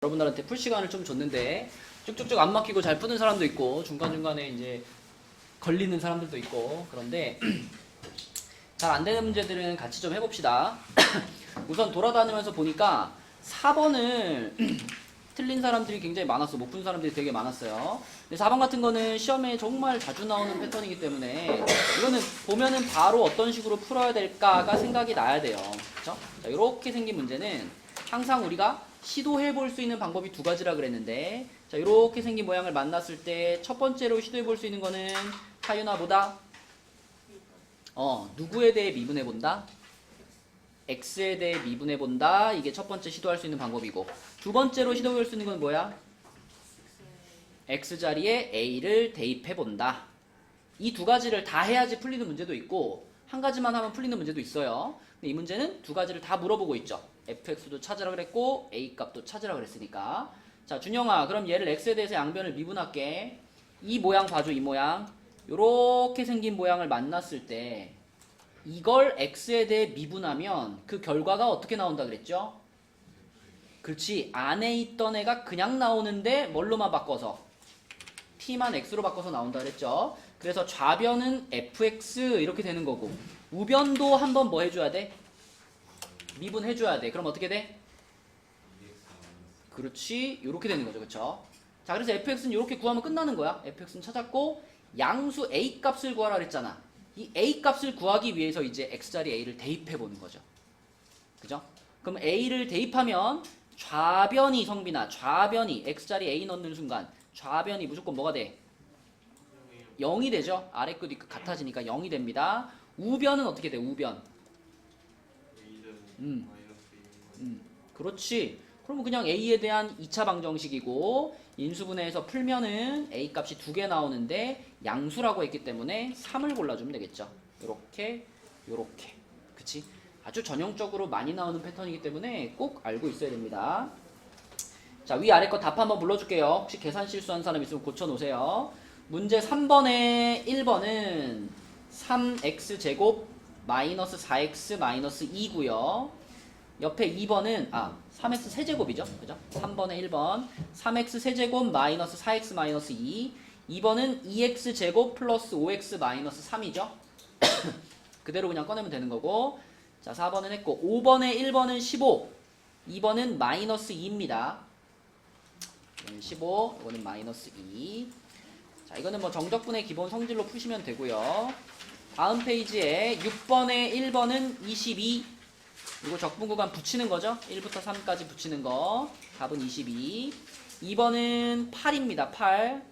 여러분들한테 풀 시간을 좀 줬는데 쭉쭉쭉 안 막히고 잘 푸는 사람도 있고 중간중간에 이제 걸리는 사람들도 있고 그런데 잘 안 되는 문제들은 같이 좀 해봅시다. 우선 돌아다니면서 보니까 4번을 틀린 사람들이 굉장히 많았어. 못 푼 사람들이 되게 많았어요. 근데 4번 같은 거는 시험에 정말 자주 나오는 패턴이기 때문에 이거는 보면은 바로 어떤 식으로 풀어야 될까가 생각이 나야 돼요. 그쵸? 자, 이렇게 생긴 문제는 항상 우리가 시도해 볼 수 있는 방법이 두 가지라 그랬는데, 자, 이렇게 생긴 모양을 만났을 때 첫 번째로 시도해 볼 수 있는 거는 타유나 뭐다? 누구에 대해 미분해 본다? x에 대해 미분해 본다. 이게 첫 번째 시도할 수 있는 방법이고, 두 번째로 시도해 볼 수 있는 건 뭐야? x 자리에 a를 대입해 본다. 이 두 가지를 다 해야지 풀리는 문제도 있고, 한 가지만 하면 풀리는 문제도 있어요. 근데 이 문제는 두 가지를 다 물어보고 있죠. fx도 찾으라 그랬고 a 값도 찾으라 그랬으니까. 자, 준영아, 그럼 얘를 x에 대해서 양변을 미분할게. 이 모양 봐줘. 이 모양. 요렇게 생긴 모양을 만났을 때 이걸 x에 대해 미분하면 그 결과가 어떻게 나온다 그랬죠? 그렇지. 안에 있던 애가 그냥 나오는데 뭘로만 바꿔서? t만 x로 바꿔서 나온다 그랬죠. 그래서 좌변은 fx 이렇게 되는 거고, 우변도 한번 뭐 해줘야 돼? 미분해줘야 돼. 그럼 어떻게 돼? 그렇지. 이렇게 되는 거죠. 그쵸? 자, 그래서 fx는 이렇게 구하면 끝나는 거야. fx는 찾았고, 양수 a 값을 구하라 그랬잖아. 이 a 값을 구하기 위해서 이제 x자리 a를 대입해보는 거죠. 그죠? 그럼 a를 대입하면 좌변이, 성빈아, 좌변이 x자리 a 넣는 순간 좌변이 무조건 뭐가 돼? 0이 되죠. 아래 끝 윗끝 같아지니까 0이 됩니다. 우변은 어떻게 돼? 우변. 그렇지. 그러면 그냥 a에 대한 2차 방정식이고, 인수분해해서 풀면은 a 값이 두 개 나오는데 양수라고 했기 때문에 3을 골라주면 되겠죠. 요렇게 요렇게. 그치? 아주 전형적으로 많이 나오는 패턴이기 때문에 꼭 알고 있어야 됩니다. 자, 위아래 거 답 한번 불러줄게요. 혹시 계산 실수한 사람 있으면 고쳐놓으세요. 문제 3번에 1번은 3x제곱 마이너스 4x 마이너스 2고요. 옆에 2번은 3x 세제곱이죠. 그죠? 3번에 1번 3x 세제곱 마이너스 4x 마이너스 2. 2번은 2x 제곱 플러스 5x 마이너스 3이죠. 그대로 그냥 꺼내면 되는 거고. 자, 4번은 했고, 5번에 1번은 15, 2번은 마이너스 2입니다. 이거는 15, 이거는 마이너스 2. 자, 이거는 뭐 정적분의 기본 성질로 푸시면 되고요. 다음 페이지에 6번에 1번은 22, 그리고 적분 구간 붙이는 거죠. 1부터 3까지 붙이는 거. 답은 22. 2번은 8입니다. 8.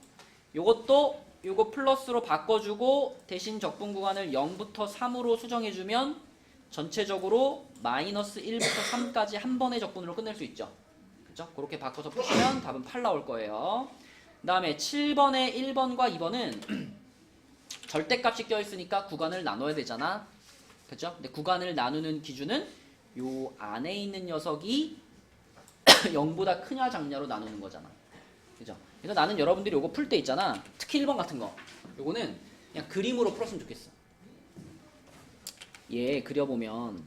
요것도 요거 플러스로 바꿔주고 대신 적분 구간을 0부터 3으로 수정해주면 전체적으로 마이너스 1부터 3까지 한 번의 적분으로 끝낼 수 있죠. 그죠? 그렇게 바꿔서 푸시면 답은 8 나올 거예요. 그 다음에 7번에 1번과 2번은 절대값이 껴있으니까 구간을 나눠야 되잖아. 그죠? 근데 구간을 나누는 기준은 요 안에 있는 녀석이 0보다 크냐 작냐로 나누는 거잖아. 그죠? 그래서 나는 여러분들이 요거 풀 때 있잖아. 특히 1번 같은 거. 요거는 그냥 그림으로 풀었으면 좋겠어. 얘 그려보면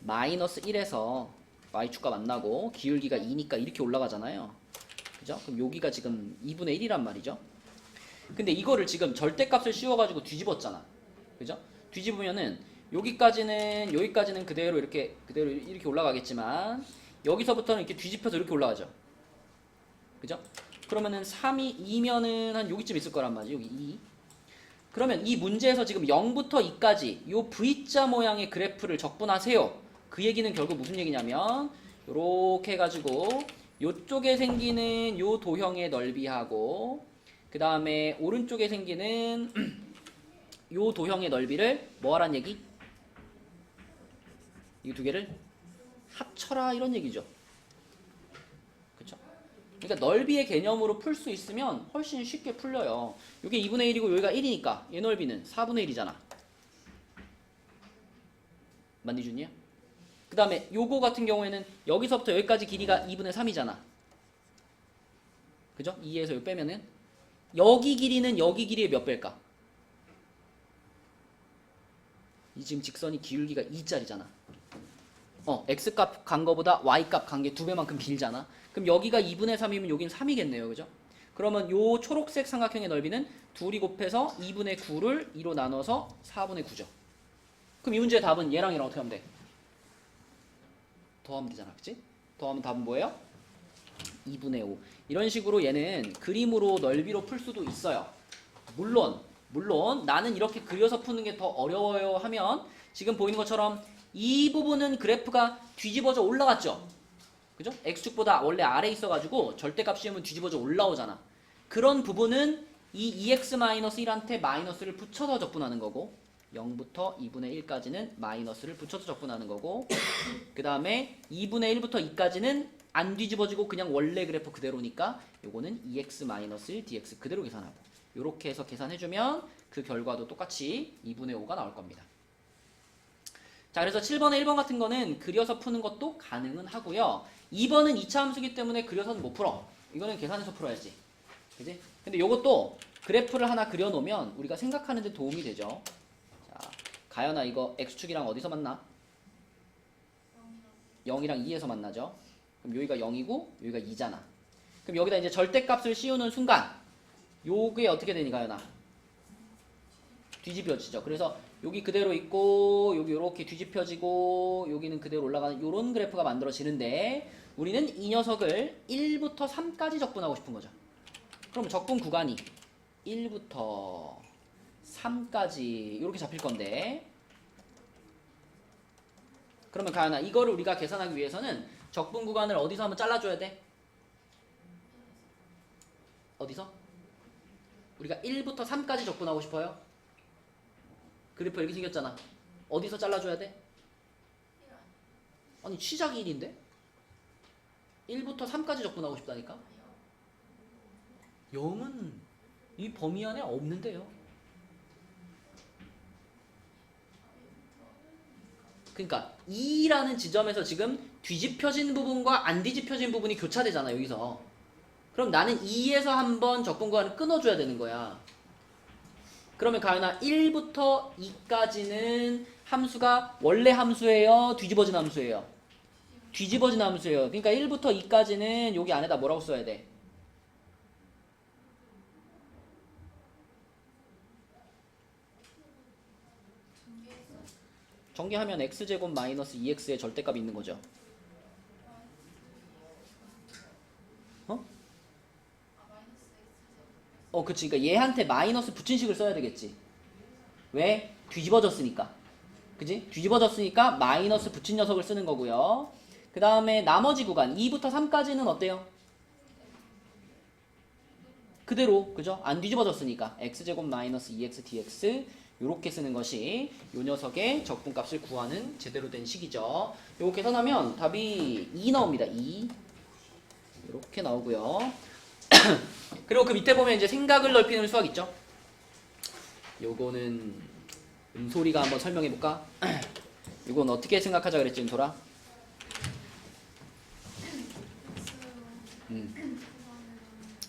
마이너스 1에서 y축과 만나고 기울기가 2니까 이렇게 올라가잖아요. 그죠? 그럼 여기가 지금 2분의 1이란 말이죠. 근데 이거를 지금 절대값을 씌워가지고 뒤집었잖아. 그죠? 뒤집으면은 여기까지는 그대로 이렇게 올라가겠지만 여기서부터는 이렇게 뒤집혀서 이렇게 올라가죠. 그죠? 그러면은 3이 2면은 한 여기쯤 있을 거란 말이지. 여기 2. 그러면 이 문제에서 지금 0부터 2까지 요 V자 모양의 그래프를 적분하세요. 그 얘기는 결국 무슨 얘기냐면 요렇게 해가지고 요쪽에 생기는 요 도형의 넓이하고 그 다음에 오른쪽에 생기는 요 도형의 넓이를 뭐 하란 얘기? 이 두 개를 합쳐라 이런 얘기죠. 그쵸? 그러니까 넓이의 개념으로 풀 수 있으면 훨씬 쉽게 풀려요. 이게 2분의 1이고 여기가 1이니까 얘 넓이는 4분의 1이잖아. 맞니 준이야? 그 다음에 요거 같은 경우에는 여기서부터 여기까지 길이가 2분의 3이잖아. 그죠? 2에서 요 빼면은 여기 길이는 여기 길이의 몇 배일까? 이 지금 직선이 기울기가 2짜리잖아. x값 간 거보다 y값 간 게 2배만큼 길잖아. 그럼 여기가 2분의 3이면 여긴 3이겠네요. 그죠? 그러면 요 초록색 삼각형의 넓이는 둘이 곱해서 2분의 9를 2로 나눠서 4분의 9죠. 그럼 이 문제의 답은 얘랑 얘랑 어떻게 하면 돼? 더하면 되잖아. 그치? 더하면 답은 뭐예요? 2분의 5. 이런 식으로 얘는 그림으로 넓이로 풀 수도 있어요. 물론 나는 이렇게 그려서 푸는 게 더 어려워요 하면 지금 보이는 것처럼 이 부분은 그래프가 뒤집어져 올라갔죠. 그죠? x축보다 원래 아래에 있어가지고 절대값 씌우면 뒤집어져 올라오잖아. 그런 부분은 이 2x-1한테 마이너스를 붙여서 적분하는 거고 0부터 2분의 1까지는 마이너스를 붙여서 적분하는 거고 그 다음에 2분의 1부터 2까지는 안 뒤집어지고 그냥 원래 그래프 그대로니까 요거는 2x-1 dx 그대로 계산하고 요렇게 해서 계산해주면 그 결과도 똑같이 2분의 5가 나올 겁니다. 자, 그래서 7번에 1번 같은 거는 그려서 푸는 것도 가능은 하고요. 2번은 2차 함수기 때문에 그려서는 못 풀어. 이거는 계산해서 풀어야지. 그지? 근데 요것도 그래프를 하나 그려놓으면 우리가 생각하는 데 도움이 되죠. 자, 가연아 이거 x축이랑 어디서 만나? 0이랑 2에서 만나죠. 그럼 여기가 0이고 여기가 2잖아. 그럼 여기다 이제 절대값을 씌우는 순간 요게 어떻게 되니 가연아? 뒤집혀지죠. 그래서 여기 그대로 있고 여기 이렇게 뒤집혀지고 여기는 그대로 올라가는 요런 그래프가 만들어지는데 우리는 이 녀석을 1부터 3까지 적분하고 싶은 거죠. 그럼 적분 구간이 1부터 3까지 이렇게 잡힐 건데 그러면 가연아 이거를 우리가 계산하기 위해서는 적분 구간을 어디서 한번 잘라줘야 돼? 어디서? 우리가 1부터 3까지 적분하고 싶어요? 그래프 이렇게 생겼잖아. 어디서 잘라줘야 돼? 아니 시작이 1인데? 1부터 3까지 적분하고 싶다니까? 0은 이 범위 안에 없는데요. 그러니까 2라는 지점에서 지금 뒤집혀진 부분과 안 뒤집혀진 부분이 교차되잖아 여기서. 그럼 나는 2에서 한번 적분 구간을 끊어줘야 되는 거야. 그러면 가연아 1부터 2까지는 함수가 원래 함수예요? 뒤집어진 함수예요? 뒤집어진 함수예요. 그러니까 1부터 2까지는 여기 안에다 뭐라고 써야 돼? 전개하면 x제곱 마이너스 2x의 절대값이 있는 거죠. 그치. 그러니까 얘한테 마이너스 붙인 식을 써야 되겠지. 왜? 뒤집어졌으니까. 그지? 뒤집어졌으니까 마이너스 붙인 녀석을 쓰는 거고요. 그 다음에 나머지 구간 2부터 3까지는 어때요? 그대로 그죠? 안 뒤집어졌으니까 x제곱 마이너스 2x dx 요렇게 쓰는 것이 요 녀석의 적분값을 구하는 제대로 된 식이죠. 요거 계산하면 답이 2 나옵니다. 2 이렇게 나오고요. 그리고 그 밑에 보면 이제 생각을 넓히는 수학 있죠? 요거는 은솔이가 한번 설명해 볼까? 이건 어떻게 생각하자 그랬지 은솔아?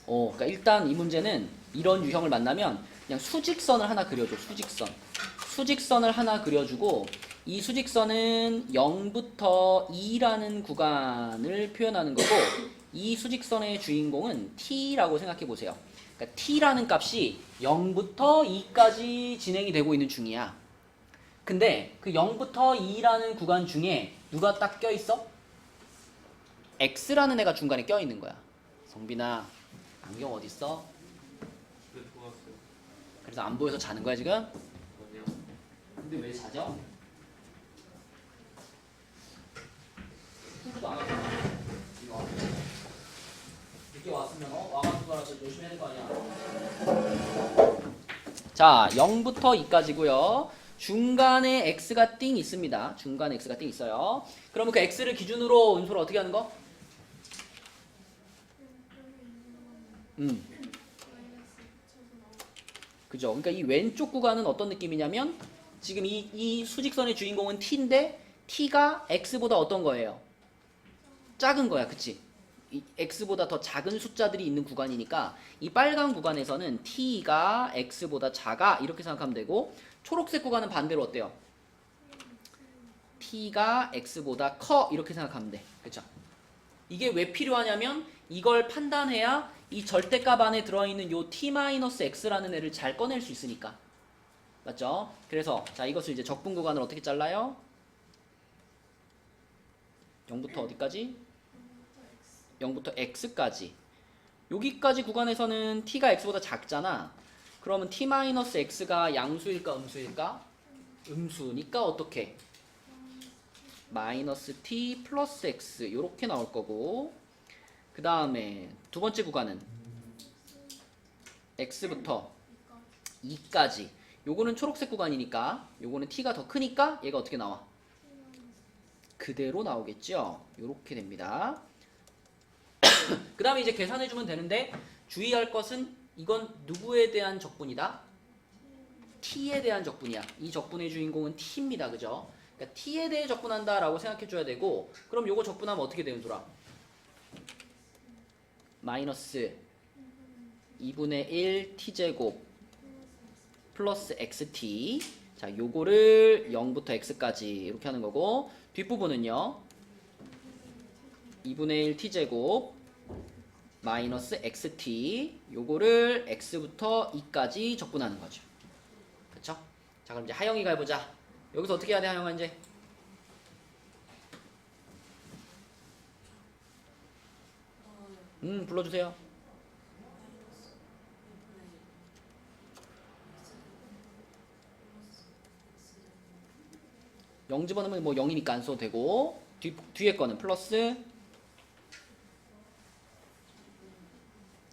그러니까 일단 이 문제는 이런 유형을 만나면 그냥 수직선을 하나 그려줘. 수직선을 하나 그려주고 이 수직선은 0부터 2라는 구간을 표현하는 거고 이 수직선의 주인공은 t라고 생각해 보세요. 그러니까 t라는 값이 0부터 2까지 진행이 되고 있는 중이야. 근데 그 0부터 2라는 구간 중에 누가 딱 껴있어? x라는 애가 중간에 껴있는 거야. 성빈아 안경 어딨어? 그래서 안 보여서 자는 거야 지금? 근데 왜 자죠? 후드도 안 하고 늦게 왔으면 와가지고 거라서 열심히 해야 될 거 아니야. 자 0부터 2까지고요. 중간에 x가 띵 있습니다. 중간에 x가 띵 있어요. 그러면 그 x를 기준으로 은솔을 어떻게 하는 거? 그죠? 그러니까 이 왼쪽 구간은 어떤 느낌이냐면 지금 이 수직선의 주인공은 t인데 t가 x보다 어떤 거예요? 작은 거야. 그치? 이 x보다 더 작은 숫자들이 있는 구간이니까 이 빨간 구간에서는 t가 x보다 작아 이렇게 생각하면 되고 초록색 구간은 반대로 어때요? t가 x보다 커 이렇게 생각하면 돼. 그쵸? 이게 왜 필요하냐면 이걸 판단해야 이 절대값 안에 들어있는 요 t-x라는 애를 잘 꺼낼 수 있으니까. 맞죠? 그래서 자 이것을 이제 적분 구간을 어떻게 잘라요? 0부터 어디까지? 0부터 x까지. 여기까지 구간에서는 t가 x보다 작잖아. 그러면 t-x가 양수일까 음수일까? 음수니까 어떻게? 마이너스 t 플러스 x 이렇게 나올 거고, 그 다음에 두 번째 구간은 x부터 2까지. 요거는 초록색 구간이니까 요거는 t가 더 크니까 얘가 어떻게 나와? 그대로 나오겠죠? 요렇게 됩니다. 그 다음에 이제 계산해주면 되는데 주의할 것은 이건 누구에 대한 적분이다? t에 대한 적분이야. 이 적분의 주인공은 t입니다. 그죠? 그러니까 t에 대해 적분한다 라고 생각해줘야 되고, 그럼 요거 적분하면 어떻게 되는 돌아? 마이너스 2분의 1 t제곱 플러스 xt. 자, 요거를 0부터 x까지 이렇게 하는 거고, 뒷부분은요 2분의 1 t제곱 마이너스 xt. 요거를 x부터 2까지 적분하는 거죠. 그쵸? 자, 그럼 이제 하영이가 해보자. 여기서 어떻게 해야 돼, 하영아? 이제 불러주세요. 0 집어넣으면 뭐 0이니까 안 써도 되고, 뒤에 거는 플러스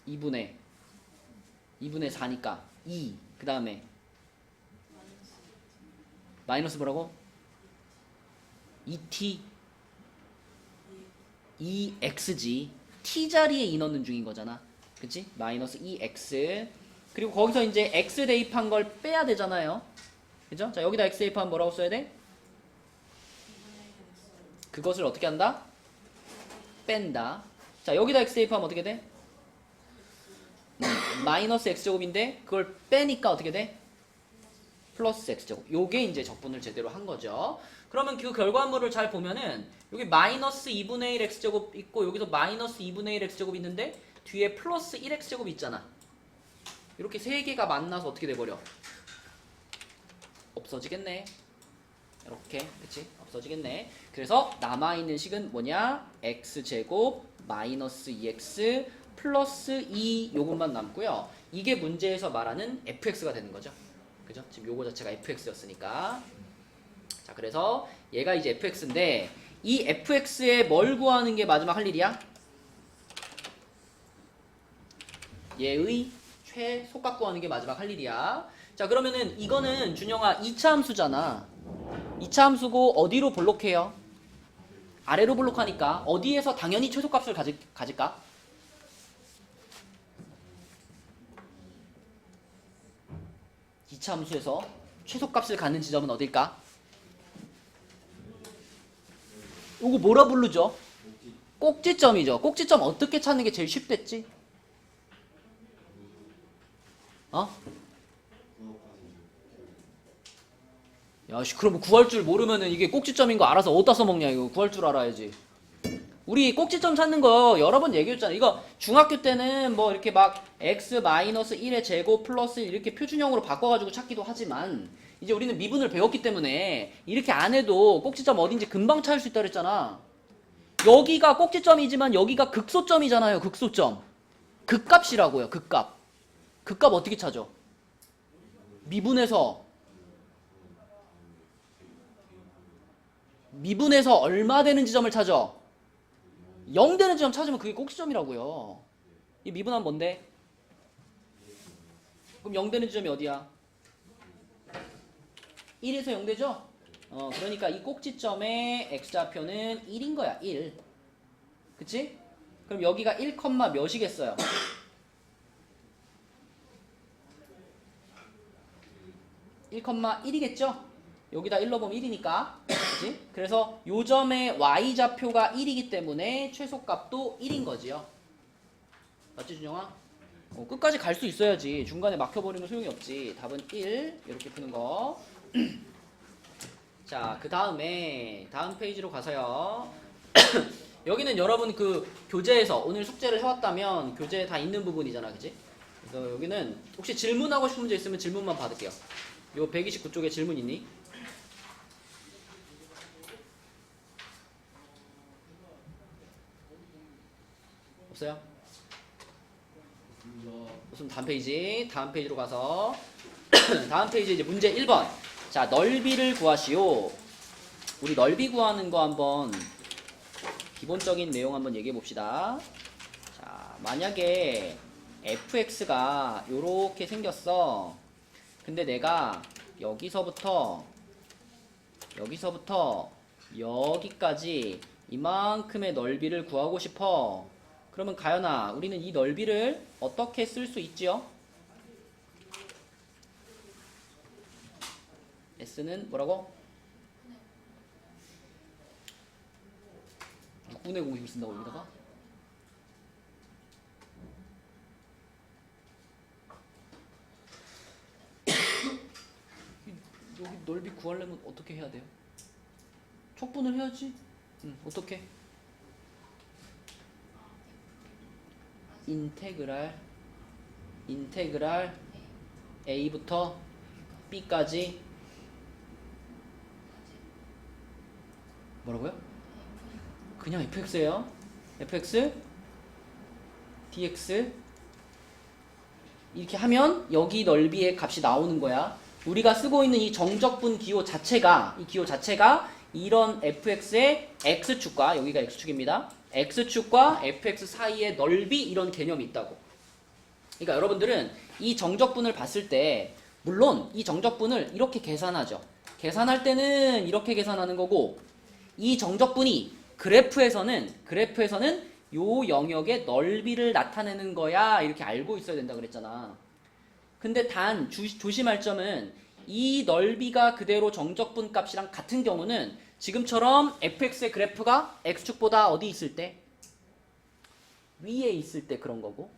2분의 4니까 2. 그 다음에 마이너스 뭐라고? 2t 2x지. t 자리에 2 넣는 중인 거잖아. 그치? 마이너스 2x. 그리고 거기서 이제 x 대입한 걸 빼야 되잖아요. 그죠? 자, 여기다 x 대입하면 뭐라고 써야 돼? 그것을 어떻게 한다? 뺀다. 자, 여기다 x 대입하면 어떻게 돼? 마이너스 x제곱인데 그걸 빼니까 어떻게 돼? 플러스 x제곱. 요게 이제 적분을 제대로 한 거죠. 그러면 그 결과물을 잘 보면은 여기 마이너스 2분의 1 x제곱 있고, 여기서 마이너스 2분의 1 x제곱 있는데 뒤에 플러스 1 x제곱 있잖아. 이렇게 세 개가 만나서 어떻게 돼버려? 없어지겠네. 이렇게, 그치? 없어지겠네. 그래서 남아있는 식은 뭐냐? x제곱 마이너스 2x 플러스 2 요것만 남고요. 이게 문제에서 말하는 fx가 되는 거죠. 그죠? 지금 요거 자체가 fx였으니까. 자, 그래서 얘가 이제 fx인데 이 fx에 뭘 구하는 게 마지막 할 일이야? 얘의 최소값 구하는 게 마지막 할 일이야. 자, 그러면은 이거는 준영아 2차 함수잖아. 2차 함수고 어디로 블록해요? 아래로 블록하니까 어디에서 당연히 최소값을 가질까? 이 차 함수에서 최소값을 갖는 지점은 어딜까? 요거 뭐라 부르죠? 꼭지점이죠. 꼭지점 어떻게 찾는 게 제일 쉽댔지? 어? 야, 씨, 그럼 구할 줄 모르면은 이게 꼭지점인 거 알아서 어디다 써먹냐, 이거. 구할 줄 알아야지. 우리 꼭지점 찾는 거 여러 번 얘기했잖아. 이거 중학교 때는 뭐 이렇게 막 x-1의 제곱 플러스 이렇게 표준형으로 바꿔가지고 찾기도 하지만, 이제 우리는 미분을 배웠기 때문에 이렇게 안 해도 꼭지점 어딘지 금방 찾을 수 있다 그랬잖아. 여기가 꼭지점이지만 여기가 극소점이잖아요. 극소점. 극값이라고요. 극값. 극값 어떻게 찾아? 미분해서 얼마 되는 지점을 찾아? 0 되는 지점 찾으면 그게 꼭지점이라고요. 이 미분하면 뭔데? 그럼 0 되는 지점이 어디야? 1에서 0 되죠? 그러니까 이 꼭지점의 x좌표는 1인 거야. 1. 그치? 그럼 여기가 1, 몇이겠어요? 1,1이겠죠? 여기다 1 넣어보면 1이니까. 그치? 그래서 요 점의 y좌표가 1이기 때문에 최소값도 1인 거지요. 맞지, 준영아? 끝까지 갈 수 있어야지. 중간에 막혀버리면 소용이 없지. 답은 1. 이렇게 푸는 거. 자, 그 다음에 다음 페이지로 가서요. 여기는 여러분 그 교재에서 오늘 숙제를 해왔다면 교재에 다 있는 부분이잖아, 그치? 그래서 여기는 혹시 질문하고 싶은 문제 있으면 질문만 받을게요. 요 129쪽에 질문 있니? 없어요? 무슨 다음 페이지? 다음 페이지로 가서 다음 페이지 이제 문제 1번. 자, 넓이를 구하시오. 우리 넓이 구하는 거 한번 기본적인 내용 한번 얘기해 봅시다. 자, 만약에 fx가 요렇게 생겼어. 근데 내가 여기서부터 여기까지 이만큼의 넓이를 구하고 싶어. 그러면 가연아, 우리는 이 넓이를 어떻게 쓸 수 있지요? S는 뭐라고? 6분의 공식을 쓴다고 여기다가? 여기 넓이 구하려면 어떻게 해야 돼요? 촉분을 해야지. 어떻게? 인테그랄 A부터 B까지 뭐라고요? 그냥 fx예요. fx dx 이렇게 하면 여기 넓이의 값이 나오는 거야. 우리가 쓰고 있는 이 정적분 기호 자체가 이런 fx의 x축과 여기가 x축입니다. x축과 fx 사이의 넓이 이런 개념이 있다고. 그러니까 여러분들은 이 정적분을 봤을 때 물론 이 정적분을 이렇게 계산하죠. 계산할 때는 이렇게 계산하는 거고 이 정적분이 그래프에서는 요 영역의 넓이를 나타내는 거야 이렇게 알고 있어야 된다 그랬잖아. 근데 단 조심할 점은 이 넓이가 그대로 정적분 값이랑 같은 경우는 지금처럼 fx의 그래프가 x축보다 어디 있을 때? 위에 있을 때 그런 거고,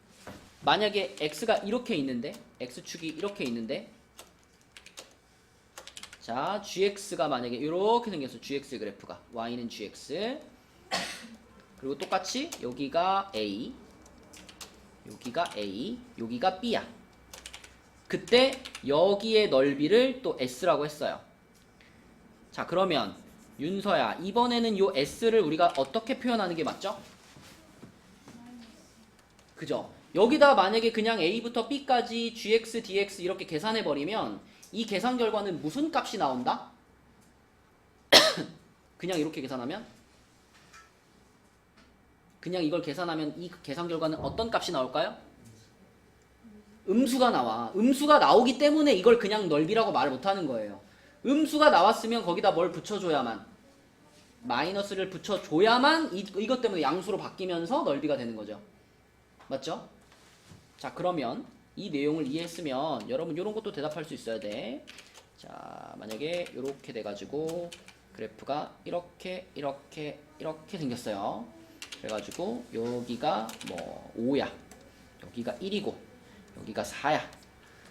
만약에 x가 이렇게 있는데 x축이 이렇게 있는데 자 gx가 만약에 이렇게 생겼어. gx 그래프가 y는 gx 그리고 똑같이 여기가 a 여기가 b야. 그때 여기의 넓이를 또 s라고 했어요. 자 그러면 윤서야 이번에는 요 s를 우리가 어떻게 표현하는 게 맞죠? 그죠? 여기다 만약에 그냥 a부터 b까지 gx dx 이렇게 계산해 버리면 이 계산 결과는 무슨 값이 나온다? 그냥 이렇게 계산하면? 그냥 이걸 계산하면 이 계산 결과는 어떤 값이 나올까요? 음수가 나와. 음수가 나오기 때문에 이걸 그냥 넓이라고 말을 못하는 거예요. 음수가 나왔으면 거기다 뭘 붙여줘야만, 마이너스를 붙여줘야만 이것 때문에 양수로 바뀌면서 넓이가 되는 거죠. 맞죠? 자 그러면 이 내용을 이해했으면 여러분 이런 것도 대답할 수 있어야 돼. 자 만약에 이렇게 돼가지고 그래프가 이렇게 생겼어요. 그래가지고 여기가 뭐 5야, 여기가 1이고 여기가 4야.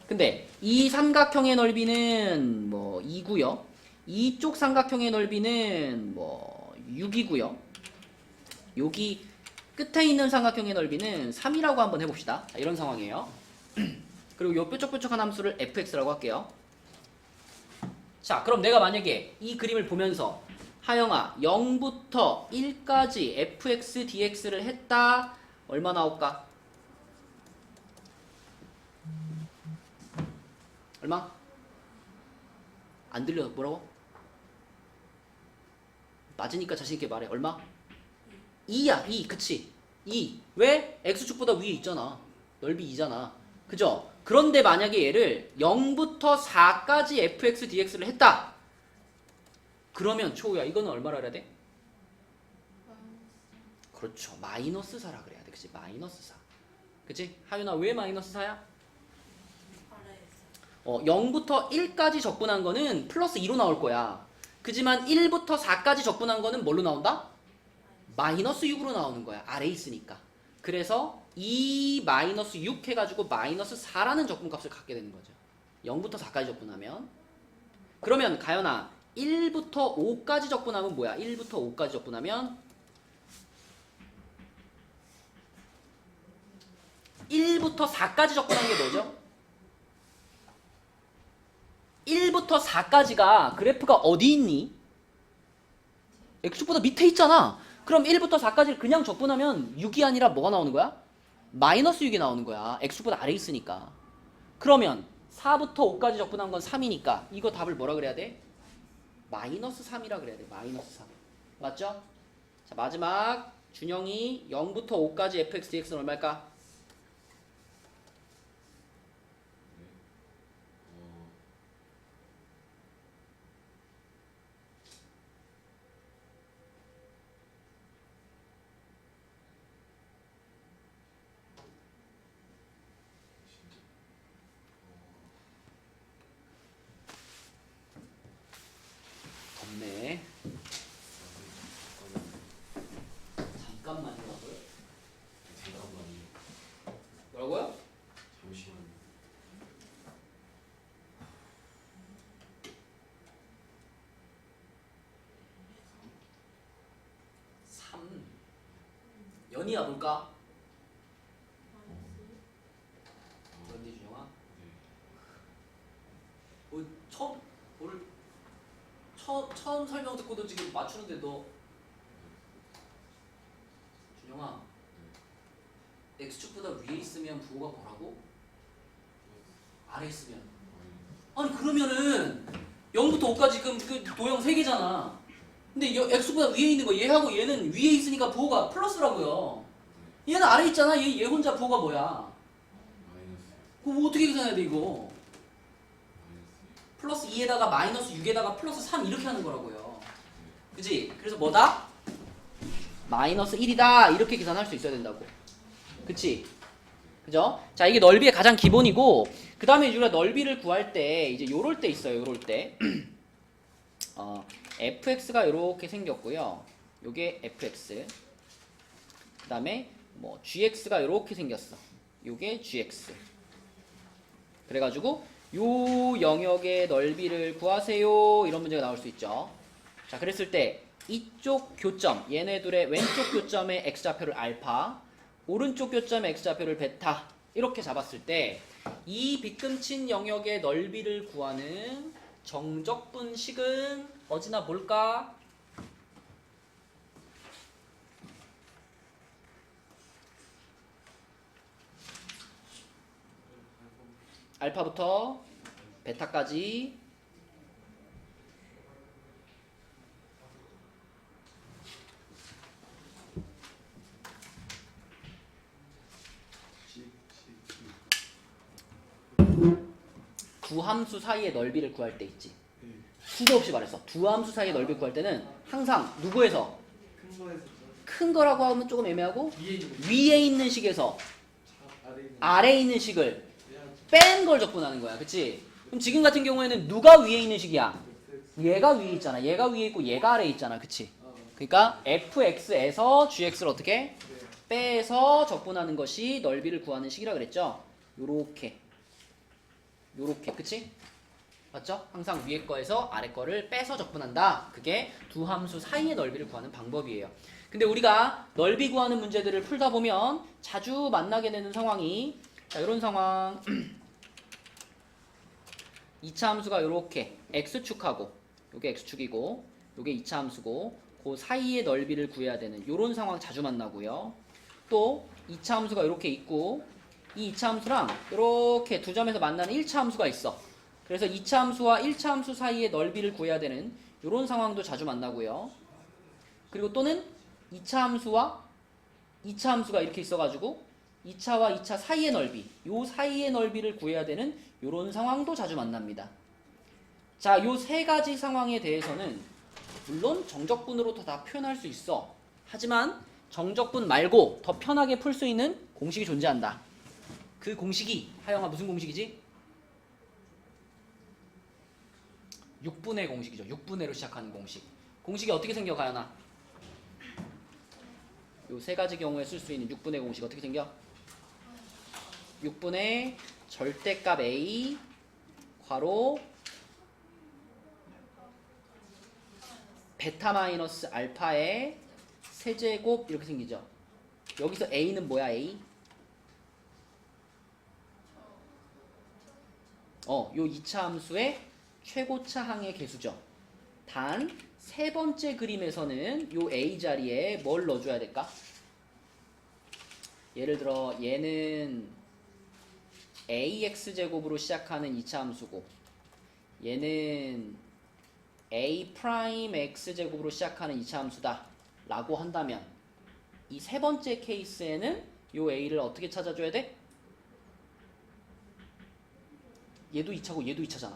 근데 이 삼각형의 넓이는 뭐 2고요. 이쪽 삼각형의 넓이는 뭐 6이고요. 여기 끝에 있는 삼각형의 넓이는 3이라고 한번 해봅시다. 자, 이런 상황이에요. 그리고 요 뾰족뾰족한 함수를 fx라고 할게요. 자 그럼 내가 만약에 이 그림을 보면서 하영아 0부터 1까지 fx dx를 했다. 얼마 나올까? 얼마? 안 들려. 뭐라고? 맞으니까 자신있게 말해. 얼마? 2야. 2. 그치? 2. 왜? x축보다 위에 있잖아. 넓이 2잖아. 그죠? 그런데 만약에 얘를 0부터 4까지 fx dx를 했다. 그러면 초우야 이거는 얼마라 그래야 돼? 그렇죠. 마이너스 4라 그래야 돼. 그치? 마이너스 4. 그치? 하윤아 왜 마이너스 4야? 0부터 1까지 적분한 거는 플러스 2로 나올 거야. 그지만 1부터 4까지 적분한 거는 뭘로 나온다? 마이너스 6으로 나오는 거야. 아래에 있으니까. 그래서 2 마이너스 6 해가지고 마이너스 4라는 적분값을 갖게 되는 거죠. 0부터 4까지 적분하면. 그러면 가연아 1부터 5까지 적분하면 뭐야? 1부터 5까지 적분하면 1부터 4까지 접근한 게 뭐죠? 1부터 4까지가 그래프가 어디 있니? x축보다 밑에 있잖아. 그럼 1부터 4까지를 그냥 적분하면 6이 아니라 뭐가 나오는 거야? 마이너스 6이 나오는 거야. x축보다 아래 있으니까. 그러면 4부터 5까지 적분한 건 3이니까 이거 답을 뭐라 그래야 돼? 마이너스 3이라 그래야 돼. 마이너스 3. 맞죠? 자, 마지막 준영이 0부터 5까지 fx dx는 얼마일까? 덥네. 잠깐만요. 뭐라고요? 잠시만요. 3. 연이야 볼까? 연이 준영아? 뭐 처음 오늘 처음 설명 듣고도 지금 맞추는데 너 준영아 x축보다 위에 있으면 부호가 뭐라고? 아래 있으면 아니 그러면은 0부터 5까지 지금 그 도형 3개잖아. 근데 x보다 위에 있는 거 얘하고 얘는 위에 있으니까 부호가 플러스라고요. 얘는 아래 있잖아. 얘 혼자 부호가 뭐야? 그거 뭐 어떻게 계산해야 돼 이거? 플러스 2에다가 마이너스 6에다가 플러스 3 이렇게 하는 거라고요. 그지? 그래서 뭐다? 마이너스 1이다 이렇게 계산할 수 있어야 된다고. 그치? 그죠? 자, 이게 넓이의 가장 기본이고 그 다음에 우리가 넓이를 구할 때 이제 요럴 때 있어요. 요럴 때 fx가 이렇게 생겼고요. 요게 fx. 그 다음에 뭐 gx가 이렇게 생겼어. 요게 gx. 그래가지고 요 영역의 넓이를 구하세요. 이런 문제가 나올 수 있죠. 자, 그랬을 때 이쪽 교점, 얘네 둘의 왼쪽 교점의 x좌표를 알파, 오른쪽 교점의 x좌표를 베타 이렇게 잡았을 때 이 빗금친 영역의 넓이를 구하는 정적분식은 어디나 뭘까? 알파부터 베타까지 두 함수 사이의 넓이를 구할 때 있지. 수도 없이 말했어. 두 함수 사이의 넓이를 구할 때는 항상 누구에서? 큰 거라고 하면 조금 애매하고 위에 있는 식에서 아래에 있는 식을 뺀 걸 적분하는 거야. 그치? 그럼 지금 같은 경우에는 누가 위에 있는 식이야? 얘가 위에 있잖아. 얘가 위에 있고 얘가 아래에 있잖아. 그치? 그러니까 fx에서 gx를 어떻게? 빼서 적분하는 것이 넓이를 구하는 식이라 그랬죠? 요렇게 그치? 맞죠? 항상 위에 거에서 아래 거를 빼서 적분한다. 그게 두 함수 사이의 넓이를 구하는 방법이에요. 근데 우리가 넓이 구하는 문제들을 풀다 보면 자주 만나게 되는 상황이 자, 이런 상황 2차 함수가 이렇게 x축하고 요게 x축이고 요게 2차 함수고 그 사이의 넓이를 구해야 되는 이런 상황 자주 만나고요. 또 2차 함수가 이렇게 있고 이 2차 함수랑 이렇게 두 점에서 만나는 1차 함수가 있어. 그래서 2차 함수와 1차 함수 사이의 넓이를 구해야 되는 이런 상황도 자주 만나고요. 그리고 또는 2차 함수와 2차 함수가 이렇게 있어가지고 2차와 2차 사이의 넓이, 요 사이의 넓이를 구해야 되는 이런 상황도 자주 만납니다. 자, 요 세 가지 상황에 대해서는 물론 정적분으로도 다 표현할 수 있어. 하지만 정적분 말고 더 편하게 풀 수 있는 공식이 존재한다. 그 공식이 하영아 무슨 공식이지? 6분의 공식이죠. 6분의로 시작하는 공식. 공식이 어떻게 생겨 가연아? 요 세 가지 경우에 쓸 수 있는 6분의 공식 어떻게 생겨? 6분의 절대값 a 괄호 베타 마이너스 알파의 세제곱 이렇게 생기죠. 여기서 a는 뭐야? a? 요 2차 함수의 최고차 항의 개수죠. 단 세 번째 그림에서는 요 A 자리에 뭘 넣어줘야 될까? 예를 들어 얘는 AX제곱으로 시작하는 2차 함수고 얘는 A 프라임 X제곱으로 시작하는 2차 함수다 라고 한다면 이 세 번째 케이스에는 요 A를 어떻게 찾아줘야 돼? 얘도 2차고 얘도 2차잖아.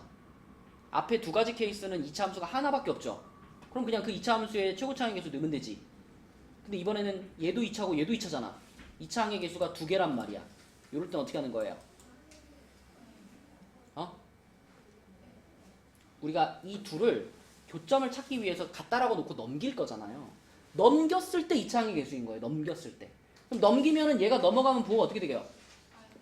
앞에 두 가지 케이스는 2차 함수가 하나밖에 없죠. 그럼 그냥 그 2차 함수의 최고차 항의 개수 넣으면 되지. 근데 이번에는 얘도 2차고 얘도 2차잖아. 2차 항의 개수가 두 개란 말이야. 이럴 땐 어떻게 하는 거예요? 우리가 이 둘을 교점을 찾기 위해서 갖다라고 놓고 넘길 거잖아요. 넘겼을 때 2차 항의 개수인 거예요. 넘겼을 때. 그럼 넘기면은 얘가 넘어가면 부호가 어떻게 되게요?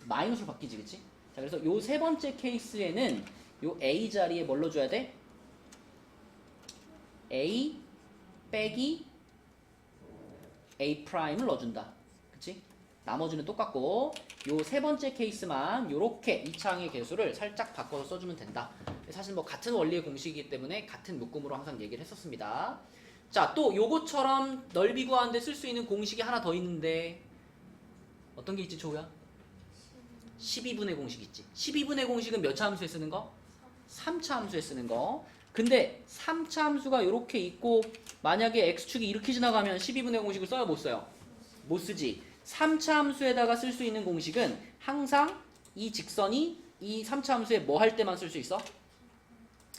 마이너스로 바뀌지, 그치? 자, 그래서 요 세 번째 케이스에는 요 A 자리에 뭘 넣어줘야 돼? A 빼기 A 프라임을 넣어준다. 그치? 나머지는 똑같고 요 세 번째 케이스만 요렇게 2차 항의 개수를 살짝 바꿔서 써주면 된다. 사실 뭐 같은 원리의 공식이기 때문에 같은 묶음으로 항상 얘기를 했었습니다. 자, 또 요것처럼 넓이 구하는데 쓸 수 있는 공식이 하나 더 있는데 어떤 게 있지, 조우야? 12분의 공식 있지. 12분의 공식은 몇 차 함수에 쓰는 거? 3차 함수에 쓰는 거. 근데 3차 함수가 이렇게 있고 만약에 x축이 이렇게 지나가면 12분의 공식을 써요, 못 써요? 못 쓰지. 3차 함수에다가 쓸 수 있는 공식은 항상 이 직선이 이 3차 함수에 뭐 할 때만 쓸 수 있어?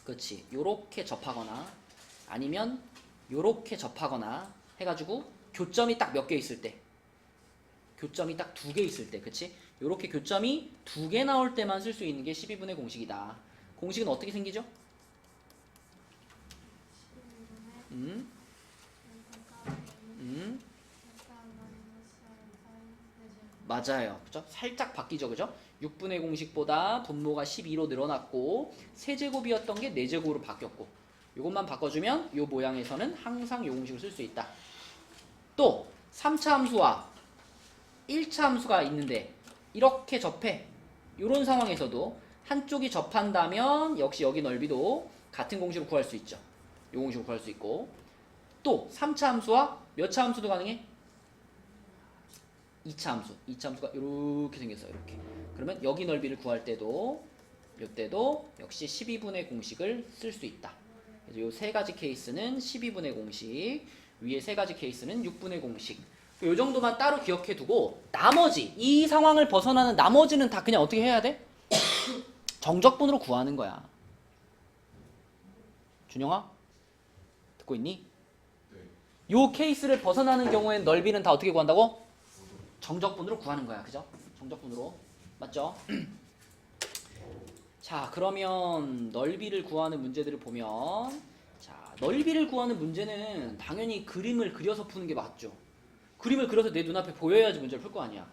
그렇지. 요렇게 접하거나 아니면 요렇게 접하거나 해가지고 교점이 딱 몇 개 있을 때, 교점이 딱 두 개 있을 때, 그치? 요렇게 교점이 두 개 나올 때만 쓸 수 있는 게 12분의 공식이다. 공식은 어떻게 생기죠? 맞아요. 그죠? 살짝 바뀌죠. 그죠? 6분의 공식보다 분모가 12로 늘어났고 세제곱이었던 게 4제곱으로 바뀌었고 이것만 바꿔주면 이 모양에서는 항상 이 공식을 쓸 수 있다. 또 3차 함수와 1차 함수가 있는데 이렇게 접해. 이런 상황에서도 한쪽이 접한다면 역시 여기 넓이도 같은 공식으로 구할 수 있죠. 이 공식으로 구할 수 있고 또 3차 함수와 몇 차 함수도 가능해? 2차 함수. 2차 함수가 이렇게 생겼어요. 이렇게. 그러면 여기 넓이를 구할 때도 이때도 역시 12분의 공식을 쓸 수 있다. 그래서 이 세 가지 케이스는 12분의 공식, 위에 세 가지 케이스는 6분의 공식. 이 정도만 따로 기억해 두고 나머지 이 상황을 벗어나는 나머지는 다 그냥 어떻게 해야 돼? 정적분으로 구하는 거야. 준영아? 듣고 있니? 요 케이스를 벗어나는 경우엔 넓이는 다 어떻게 구한다고? 정적분으로 구하는 거야. 그죠? 정적분으로. 맞죠? 자, 그러면 넓이를 구하는 문제들을 보면 자, 넓이를 구하는 문제는 당연히 그림을 그려서 푸는 게 맞죠. 그림을 그려서 내 눈앞에 보여야지 문제를 풀 거 아니야.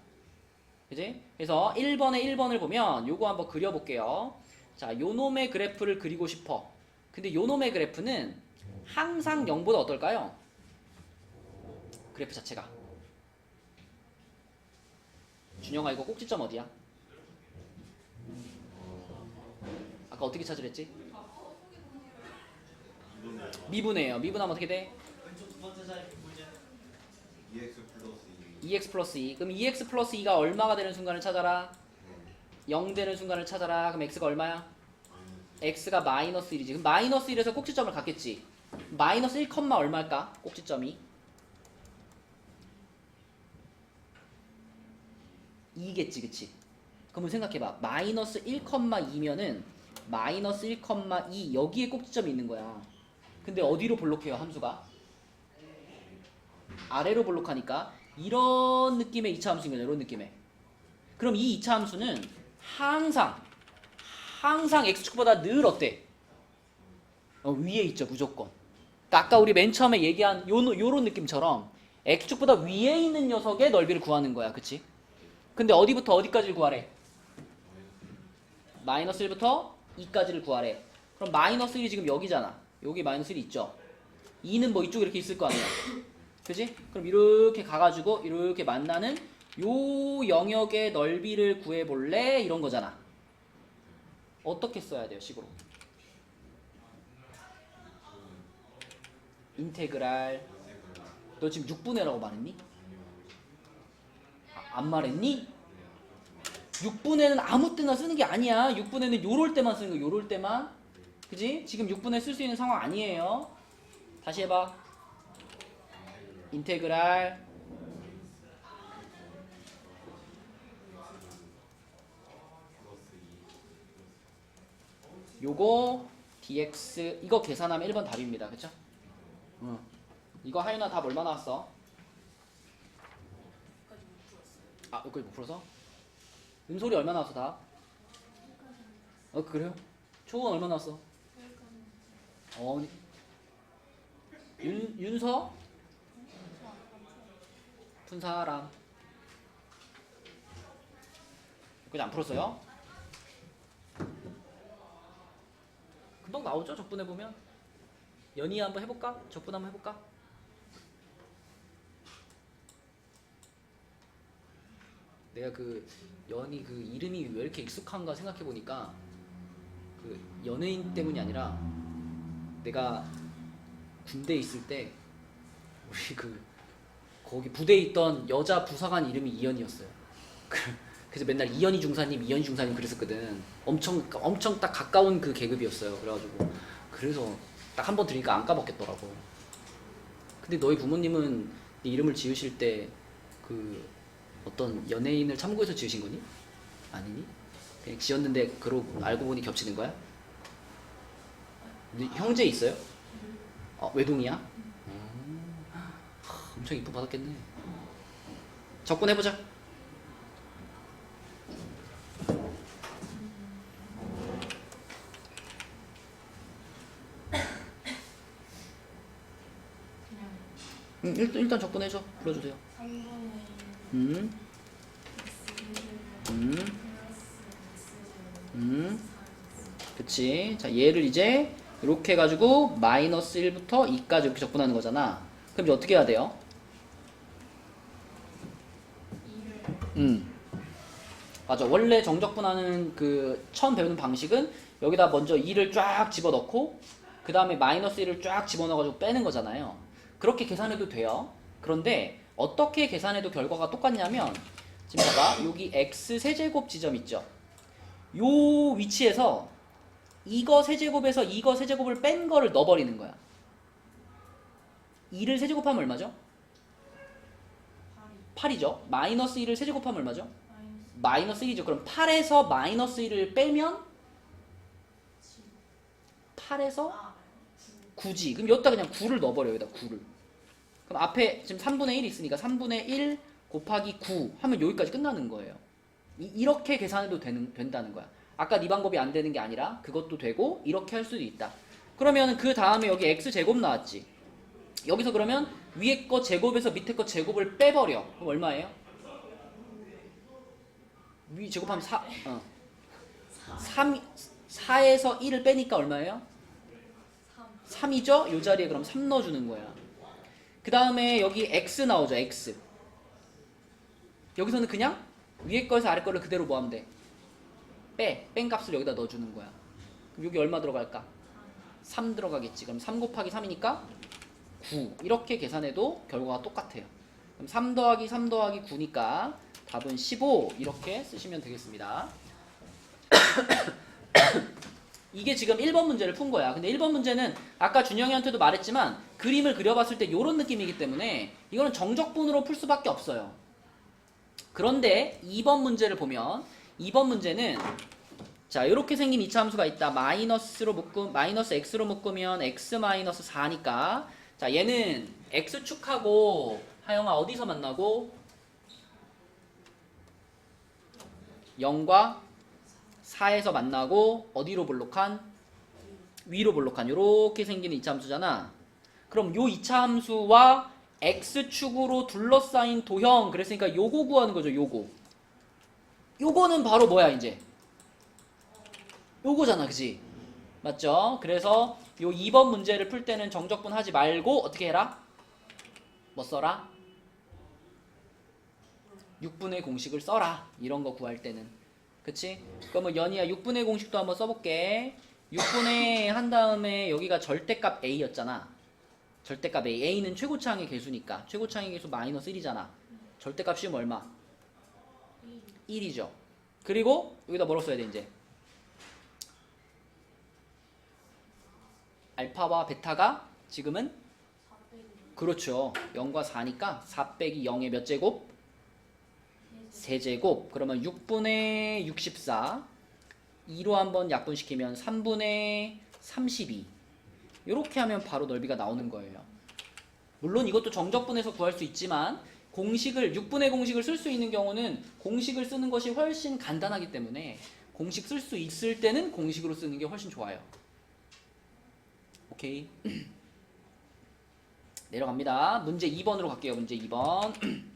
그지? 그래서 1번을 보면 요거 한번 그려볼게요. 자, 요놈의 그래프를 그리고 싶어. 근데 요놈의 그래프는 항상 0보다 어떨까요? 그래프 자체가. 준영아, 이거 꼭지점 어디야? 아까 어떻게 찾으랬지? 미분해요. 미분하면 어떻게 돼? 왼쪽 두 번째 자리 뭐냐? 2x 플러스 2x 플러스 2. 그럼 2x 플러스 2가 얼마가 되는 순간을 찾아라. 0 되는 순간을 찾아라. 그럼 x가 얼마야? x가 마이너스 1이지. 그럼 마이너스 1에서 꼭지점을 갖겠지. 마이너스 1, 얼마일까? 꼭지점이 2겠지, 그치? 그러면 생각해봐. 마이너스 1,2면은 마이너스 1,2 여기에 꼭지점이 있는 거야. 근데 어디로 볼록해요, 함수가? 아래로 볼록하니까 이런 느낌의 2차 함수인 거죠, 이런 느낌의. 그럼 이 2차 함수는 항상 x축보다 늘 어때? 위에 있죠, 무조건. 그러니까 아까 우리 맨 처음에 얘기한 요런 느낌처럼 x축보다 위에 있는 녀석의 넓이를 구하는 거야, 그치? 근데 어디부터 어디까지를 구하래? 마이너스 1부터 2까지를 구하래. 그럼 마이너스 1이 지금 여기잖아. 여기 마이너스 1이 있죠. 2는 뭐 이쪽에 이렇게 있을 거 아니야. 그지? 그럼 이렇게 가가지고 이렇게 만나는 요 영역의 넓이를 구해볼래? 이런 거잖아. 어떻게 써야 돼요, 식으로? 인테그랄. 너 지금 6분의라고 말했니? 안 말했니? 6분의는 아무 때나 쓰는 게 아니야. 6분의는 요럴 때만 쓰는 거, 요럴 때만. 그지? 지금 6분의 쓸 수 있는 상황 아니에요. 다시 해봐. 인테그랄. 요거 dx 이거 계산하면 1번 답입니다. 그쵸? 이거 하윤아 답 얼마 나왔어? 아, 여기까지 못 풀어서? 은솔이 얼마 나왔어 답? 그래요? 초원 얼마 나왔어? 윤서? 푼 사람. 여기까지 안 풀었어요? 금방 나오죠? 적분해보면. 연희 한번 해볼까? 적분 한번 해볼까? 내가 그 연희 그 이름이 왜 이렇게 익숙한가 생각해보니까 그 연예인 때문이 아니라 내가 군대에 있을 때 우리 그 거기 부대에 있던 여자 부사관 이름이 이연이었어요. 그래서 맨날 이연희 중사님 그랬었거든. 엄청 딱 가까운 그 계급이었어요. 그래가지고 그래서 딱 한 번 들으니까 안 까먹겠더라고. 근데 너희 부모님은 네 이름을 지으실 때 그 어떤 연예인을 참고해서 지으신 거니? 아니니? 그냥 지었는데 그러고 알고 보니 겹치는 거야? 형제 있어요? 외동이야? 엄청 이쁨 받았겠네. 접근해보자. 일단 접근해줘. 불러주세요. 그치. 자, 얘를 이제 이렇게 해가지고 마이너스 1부터 2까지 이렇게 접근하는 거잖아. 그럼 이제 어떻게 해야 돼요? 맞아. 원래 정적분하는 그 처음 배우는 방식은 여기다 먼저 2를 쫙 집어넣고 그 다음에 마이너스 1을 쫙 집어넣어가지고 빼는 거잖아요. 그렇게 계산해도 돼요. 그런데 어떻게 계산해도 결과가 똑같냐면 지금 봐봐. 여기 x 세제곱 지점 있죠. 요 위치에서 이거 세제곱에서 이거 세제곱을 뺀 거를 넣어버리는 거야. 2를 세제곱하면 얼마죠? 8이죠. 마이너스 1을 세제곱하면 얼마죠? 마이너스 1이죠. 그럼 8에서 마이너스 1을 빼면 8에서 9지. 그럼 여기다 그냥 9를 넣어버려. 여기다 9를. 그럼 앞에 지금 3분의 1 있으니까 3분의 1 곱하기 9 하면 여기까지 끝나는 거예요. 이렇게 계산해도 된다는 거야. 아까 네 방법이 안 되는 게 아니라 그것도 되고 이렇게 할 수도 있다. 그러면 그 다음에 여기 x제곱 나왔지. 여기서 그러면 위에 거 제곱에서 밑에 거 제곱을 빼버려. 그럼 얼마예요? 위 제곱하면 4에서 1을 빼니까 얼마예요? 3이죠? 이 자리에 그럼 3 넣어주는 거야. 그 다음에 여기 x 나오죠. x. 여기서는 그냥 위에 거에서 아래 거를 그대로 뭐 하면 돼? 뺀 값을 여기다 넣어주는 거야. 그럼 여기 얼마 들어갈까? 3 들어가겠지. 그럼 3 곱하기 3이니까 9. 이렇게 계산해도 결과가 똑같아요. 그럼 3 더하기 3 더하기 9니까 답은 15 이렇게 쓰시면 되겠습니다. 이게 지금 1번 문제를 푼 거야. 근데 1번 문제는 아까 준영이한테도 말했지만 그림을 그려봤을 때 이런 느낌이기 때문에 이거는 정적분으로 풀 수밖에 없어요. 그런데 2번 문제를 보면 2번 문제는 자 이렇게 생긴 이차 함수가 있다. 마이너스 x로 묶으면 x 마이너스 4니까 자 얘는 x축하고 하영아 어디서 만나고 0과 4에서 만나고 어디로 볼록한? 위로 볼록한 요렇게 생기는 이차함수잖아. 그럼 요 이차함수와 x축으로 둘러싸인 도형 그랬으니까 요거 구하는 거죠. 요거는 바로 뭐야 이제? 요거잖아. 그지? 맞죠? 그래서 요 2번 문제를 풀 때는 정적분 하지 말고 어떻게 해라? 뭐 써라? 6분의 공식을 써라. 이런 거 구할 때는. 그치? 그러면 연이야 6분의 공식도 한번 써볼게. 6분의 한 다음에 여기가 절대값 a였잖아. 절대값 a. a는 최고차항의 개수니까. 최고차항의 개수 마이너스 1이잖아. 절대값 씌우면 얼마? 1이죠. 그리고 여기다 뭐라고 써야 돼 이제? 알파와 베타가 지금은? 그렇죠. 0과 4니까 4 빼기 0의 몇 제곱? 세제곱. 그러면 6분의 64 2로 한번 약분시키면 3분의 32 이렇게 하면 바로 넓이가 나오는 거예요. 물론 이것도 정적분에서 구할 수 있지만 공식을 6분의 공식을 쓸 수 있는 경우는 공식을 쓰는 것이 훨씬 간단하기 때문에 공식 쓸 수 있을 때는 공식으로 쓰는 게 훨씬 좋아요. 오케이. 내려갑니다. 문제 2번으로 갈게요. 문제 2번.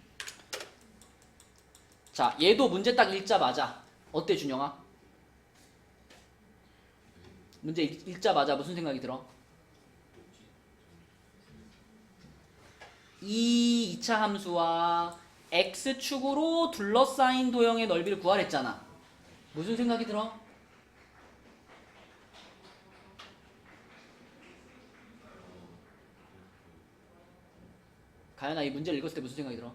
자, 얘도 문제 딱 읽자마자 어때 준영아? 문제 읽자마자 무슨 생각이 들어? 이 2차 함수와 x축으로 둘러싸인 도형의 넓이를 구하랬잖아. 무슨 생각이 들어? 가연아, 이 문제를 읽었을 때 무슨 생각이 들어?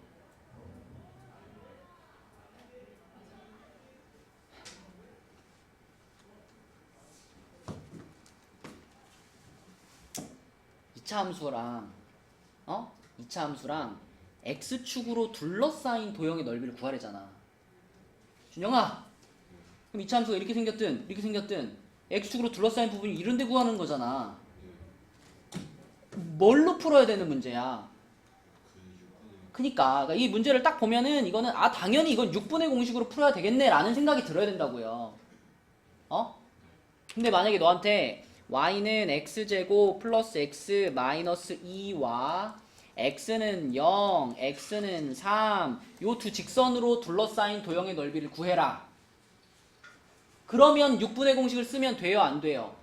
이차 함수랑 2차 함수랑 x축으로 둘러싸인 도형의 넓이를 구하래잖아. 준영아, 그럼 2차 함수가 이렇게 생겼든 x축으로 둘러싸인 부분이 이런 데 구하는 거잖아. 뭘로 풀어야 되는 문제야? 그러니까 이 문제를 딱 보면은 이거는 당연히 이건 6분의 공식으로 풀어야 되겠네 라는 생각이 들어야 된다고요. 근데 만약에 너한테 y는 x제곱 플러스 x 마이너스 2와 x는 0, x는 3 요 두 직선으로 둘러싸인 도형의 넓이를 구해라. 그러면 6분의 공식을 쓰면 돼요? 안 돼요?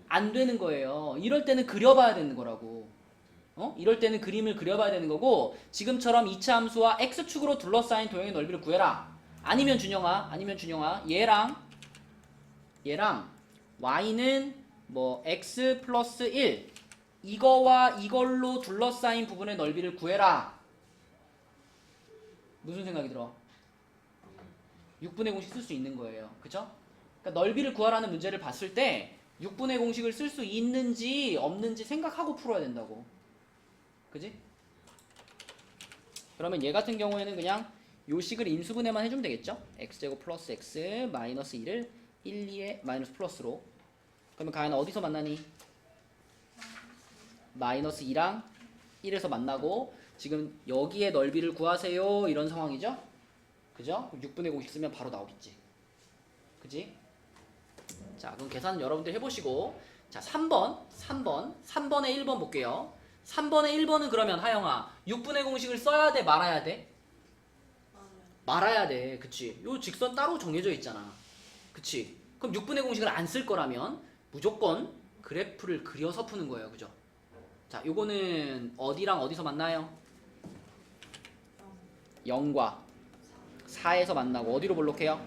안 되는 거예요. 이럴 때는 그려봐야 되는 거라고. 이럴 때는 그림을 그려봐야 되는 거고 지금처럼 2차 함수와 x축으로 둘러싸인 도형의 넓이를 구해라. 아니면 준영아 얘랑 y는 뭐 x 플러스 1 이거와 이걸로 둘러싸인 부분의 넓이를 구해라. 무슨 생각이 들어? 6분의 공식 쓸 수 있는 거예요. 그죠? 그러니까 넓이를 구하라는 문제를 봤을 때 6분의 공식을 쓸 수 있는지 없는지 생각하고 풀어야 된다고. 그지? 그러면 얘 같은 경우에는 그냥 요 식을 인수분해만 해주면 되겠죠? x제곱 플러스 x 마이너스 2를 1, 2에 마이너스 플러스로. 그러면 가연아 어디서 만나니? 마이너스 2랑 1에서 만나고 지금 여기에 넓이를 구하세요 이런 상황이죠? 그죠? 6분의 공식 쓰면 바로 나오겠지. 그지? 자, 그럼 계산 여러분들 해보시고 자, 3번에 1번 볼게요. 3번에 1번은 그러면 하영아 6분의 공식을 써야 돼 말아야 돼? 말아야 돼. 그치? 요 직선 따로 정해져 있잖아. 그치? 그럼 6분의 공식을 안 쓸 거라면 무조건 그래프를 그려서 푸는 거예요. 그죠? 자, 요거는 어디랑 어디서 만나요? 0과 4에서 만나고 어디로 볼록해요?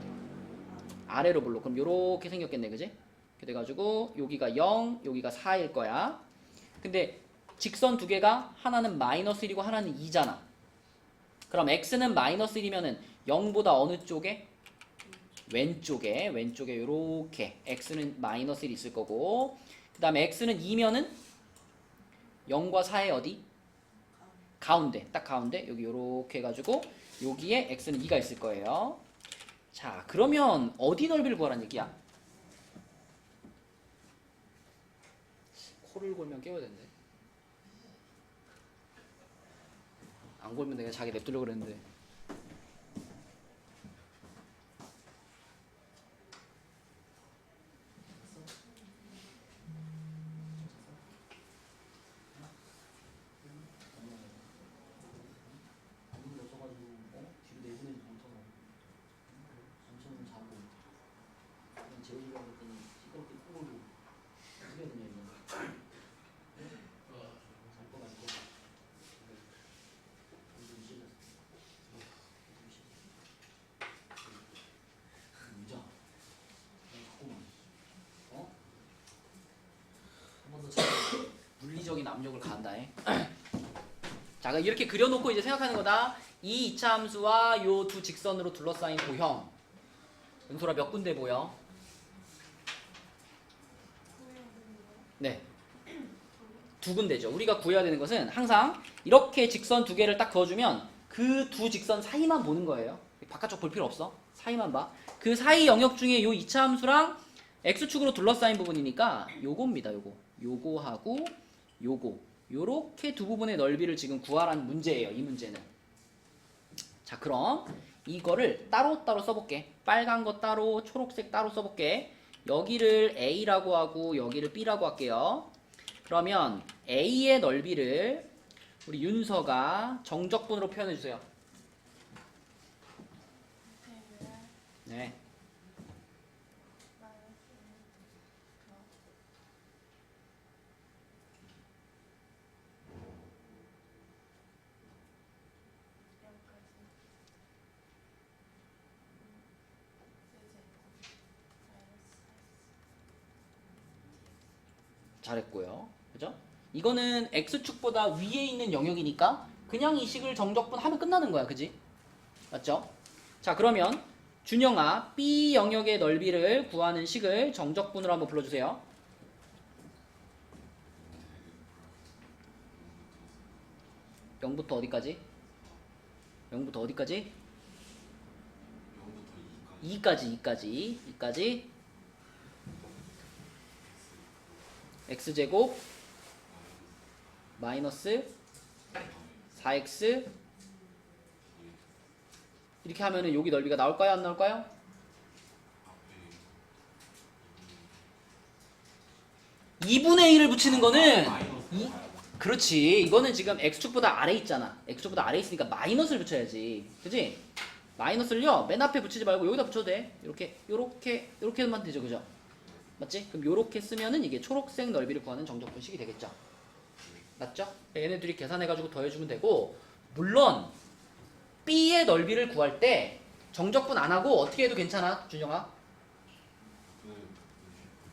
아래로 볼록. 그럼 요렇게 생겼겠네. 그지? 이렇게 돼가지고 여기가 0, 여기가 4일 거야. 근데 직선 두 개가 하나는 마이너스 1이고 하나는 2잖아. 그럼 x는 마이너스 1이면은 0보다 어느 쪽에? 왼쪽에 요렇게 x는 마이너스 1이 있을 거고 그 다음에 x는 2면은 0과 4의 어디? 가운데. 딱 가운데. 여기 요렇게 해가지고 여기에 x는 2가 있을 거예요. 자, 그러면 어디 넓이를 구하라는 얘기야? 코를 골면 깨워야 되는데. 안 골면 내가 자기 냅두려고 그랬는데. 압력을 가한다. 자, 그럼 이렇게 그려놓고 이제 생각하는 거다. 이 이차함수와 요 두 직선으로 둘러싸인 도형. 은솔아 몇 군데 보여? 네. 두 군데죠. 우리가 구해야 되는 것은 항상 이렇게 직선 두 개를 딱 그어주면 그 두 직선 사이만 보는 거예요. 바깥쪽 볼 필요 없어. 사이만 봐. 그 사이 영역 중에 요 이차함수랑 x축으로 둘러싸인 부분이니까 요겁니다. 요거하고 요거. 요렇게 두 부분의 넓이를 지금 구하라는 문제예요. 이 문제는. 자, 그럼 이거를 따로따로 써볼게. 빨간 거 따로, 초록색 따로 써볼게. 여기를 A라고 하고 여기를 B라고 할게요. 그러면 A의 넓이를 우리 윤서가 정적분으로 표현해주세요. 네. 잘했고요. 그죠? 이거는 X축보다 위에 있는 영역이니까 그냥 이 식을 정적분 하면 끝나는 거야. 그지? 맞죠? 자, 그러면 준영아, B 영역의 넓이를 구하는 식을 정적분으로 한번 불러주세요. 0부터 어디까지? 0부터 어디까지? 2까지. x제곱 마이너스 4x 이렇게 하면은 여기 넓이가 나올까요? 안 나올까요? (2분의 1을) 붙이는 거는 그렇지. 이거는 지금 x축보다 아래 있잖아. x축보다 아래 있으니까 마이너스를 붙여야지. 그지? 마이너스를요 맨 앞에 붙이지 말고 여기다 붙여도 돼. 요렇게만 되죠. 그죠? 맞지? 그럼 요렇게 쓰면은 이게 초록색 넓이를 구하는 정적분식이 되겠죠. 맞죠? 얘네들이 계산해가지고 더해주면 되고, 물론 B의 넓이를 구할 때 정적분 안 하고 어떻게 해도 괜찮아, 준영아?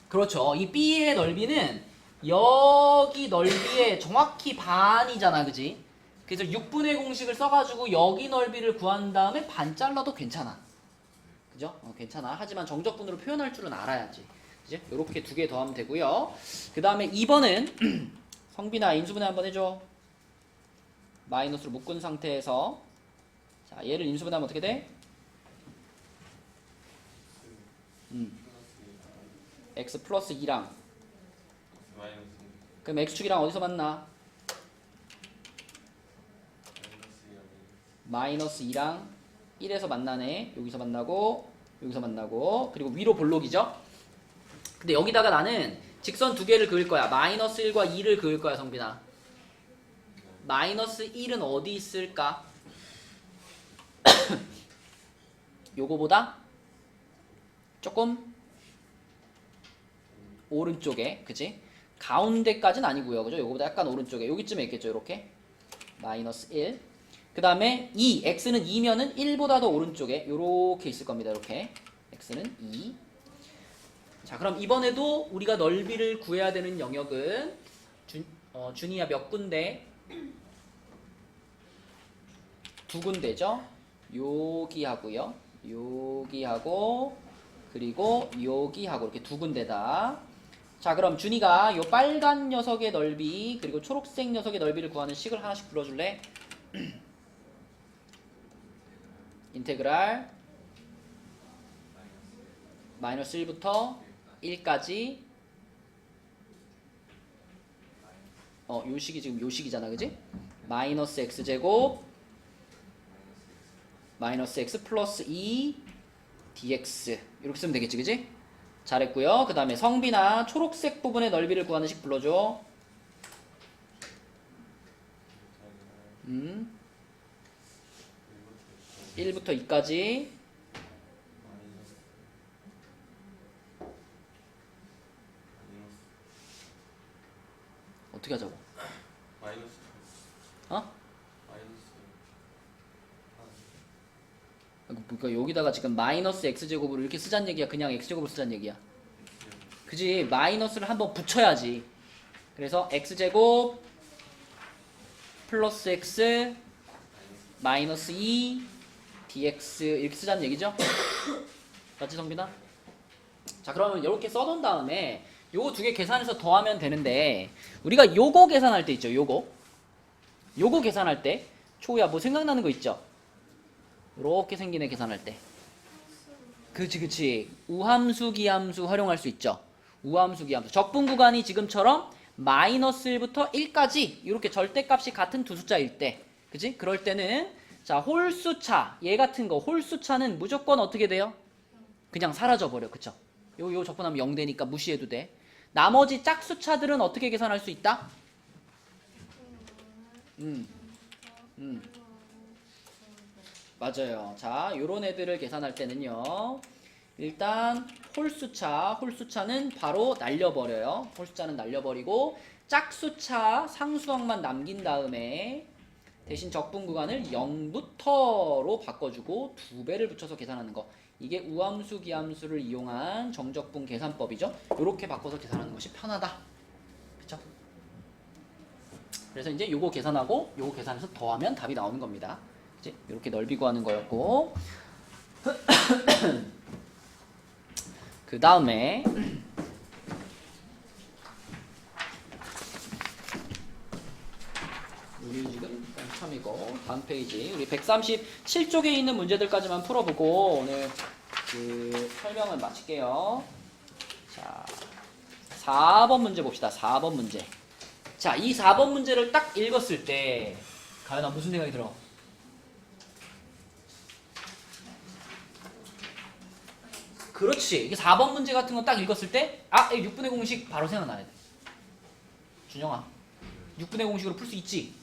그렇죠. 이 B의 넓이는 여기 넓이의 정확히 반이잖아, 그지? 그래서 6분의 공식을 써가지고 여기 넓이를 구한 다음에 반 잘라도 괜찮아. 그죠? 괜찮아. 하지만 정적분으로 표현할 줄은 알아야지. 이제 요렇게 두 개 더하면 되고요. 그 다음에 2번은 성빈아 인수분해 한번 해줘. 마이너스로 묶은 상태에서 자 얘를 인수분해하면 어떻게 돼? x 플러스 2랑 그럼 x축이랑 어디서 만나? 마이너스 2랑 1에서 만나네. 여기서 만나고 여기서 만나고 그리고 위로 볼록이죠? 근데 여기다가 나는 직선 두 개를 그을 거야. 마이너스 1과 2를 그을 거야, 성빈아. 마이너스 1은 어디 있을까? 요거보다 조금 오른쪽에, 그치? 가운데까지는 아니고요, 그죠? 요거보다 약간 오른쪽에, 여기쯤에 있겠죠, 이렇게. 마이너스 1. 그 다음에 2, x는 2면은 1보다 더 오른쪽에 요렇게 있을 겁니다, 이렇게. x는 2. 자, 그럼 이번에도 우리가 넓이를 구해야 되는 영역은 준이야 몇 군데? 두 군데죠. 여기하고요. 여기하고 그리고 여기하고 이렇게 두 군데다. 자, 그럼 준이가 요 빨간 녀석의 넓이 그리고 초록색 녀석의 넓이를 구하는 식을 하나씩 불러줄래? 인테그랄 마이너스 1부터 1까지 요 식이 지금 요 식이잖아, 그지? 마이너스 x제곱 마이너스 x 플러스 2 dx 이렇게 쓰면 되겠지, 그지? 잘했고요. 그 다음에 성빈아 초록색 부분의 넓이를 구하는 식 불러줘. 1부터 2까지 어떻게 하자고? 마이너스. 어? 마이너스. 그러니까 여기다가 지금 마이너스 x제곱으로 이렇게 쓰자는 얘기야? 그냥 x제곱으로 쓰자는 얘기야? 그지? 마이너스를 한번 붙여야지. 그래서 x제곱 플러스 x 마이너스 2 dx 이렇게 쓰자는 얘기죠? 맞지 성빈아? 자 그러면 이렇게 써놓은 다음에 요거 두 개 계산해서 더하면 되는데 우리가 요거 계산할 때 있죠. 요거 계산할 때 초우야 뭐 생각나는 거 있죠? 이렇게 생긴 애 계산할 때 그치 우함수 기함수 활용할 수 있죠. 우함수 기함수 적분 구간이 지금처럼 마이너스 1부터 1까지 이렇게 절대값이 같은 두 숫자일 때 그치? 그럴 때는 자 홀수차 얘 같은 거 홀수차는 무조건 어떻게 돼요? 그냥 사라져버려. 그쵸? 요 적분하면 0 되니까 무시해도 돼. 나머지 짝수차들은 어떻게 계산할 수 있다? 맞아요. 자, 요런 애들을 계산할 때는요. 일단 홀수차는 바로 날려버려요. 홀수차는 날려버리고 짝수차 상수항만 남긴 다음에 대신 적분 구간을 0부터로 바꿔주고 2배를 붙여서 계산하는 거. 이게 우함수 기함수를 이용한 정적분 계산법이죠. 이렇게 바꿔서 계산하는 것이 편하다. 그쵸? 그래서 이제 요거 계산하고 요거 계산해서 더하면 답이 나오는 겁니다. 이제 이렇게 넓이 구하는 거였고 그 다음에 우리 지금 참이고 다음 페이지 우리 137쪽에 있는 문제들까지만 풀어보고 오늘 그 설명을 마칠게요. 자, 4번 문제 봅시다. 4번 문제. 자, 이 4번 문제를 딱 읽었을 때 가연아 무슨 생각이 들어? 그렇지. 이게 4번 문제 같은 거 딱 읽었을 때 아, 이 6분의 공식 바로 생각나야 돼. 준영아, 6분의 공식으로 풀 수 있지?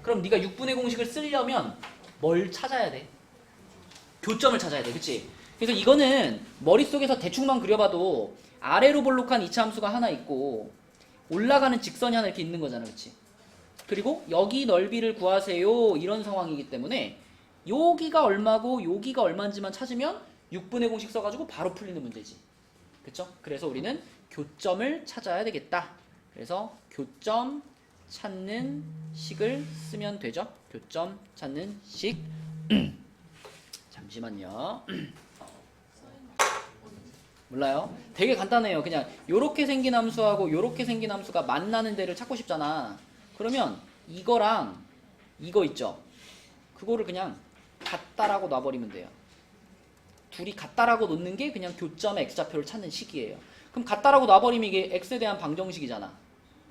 그럼 네가 6분의 공식을 쓰려면 뭘 찾아야 돼? 교점을 찾아야 돼. 그치? 그래서 이거는 머릿속에서 대충만 그려봐도 아래로 볼록한 이차함수가 하나 있고 올라가는 직선이 하나 이렇게 있는 거잖아. 그치? 그리고 여기 넓이를 구하세요. 이런 상황이기 때문에 여기가 얼마고 여기가 얼마인지만 찾으면 6분의 공식 써가지고 바로 풀리는 문제지. 그쵸? 그래서 우리는 교점을 찾아야 되겠다. 그래서 교점 찾는 식을 쓰면 되죠. 교점 찾는 식. 잠시만요. 몰라요? 되게 간단해요. 그냥 요렇게 생긴 함수하고 요렇게 생긴 함수가 만나는 데를 찾고 싶잖아. 그러면 이거랑 이거 있죠? 그거를 그냥 같다라고 놔버리면 돼요. 둘이 같다라고 놓는 게 그냥 교점의 x좌표를 찾는 식이에요. 그럼 같다라고 놔버리면 이게 x에 대한 방정식이잖아.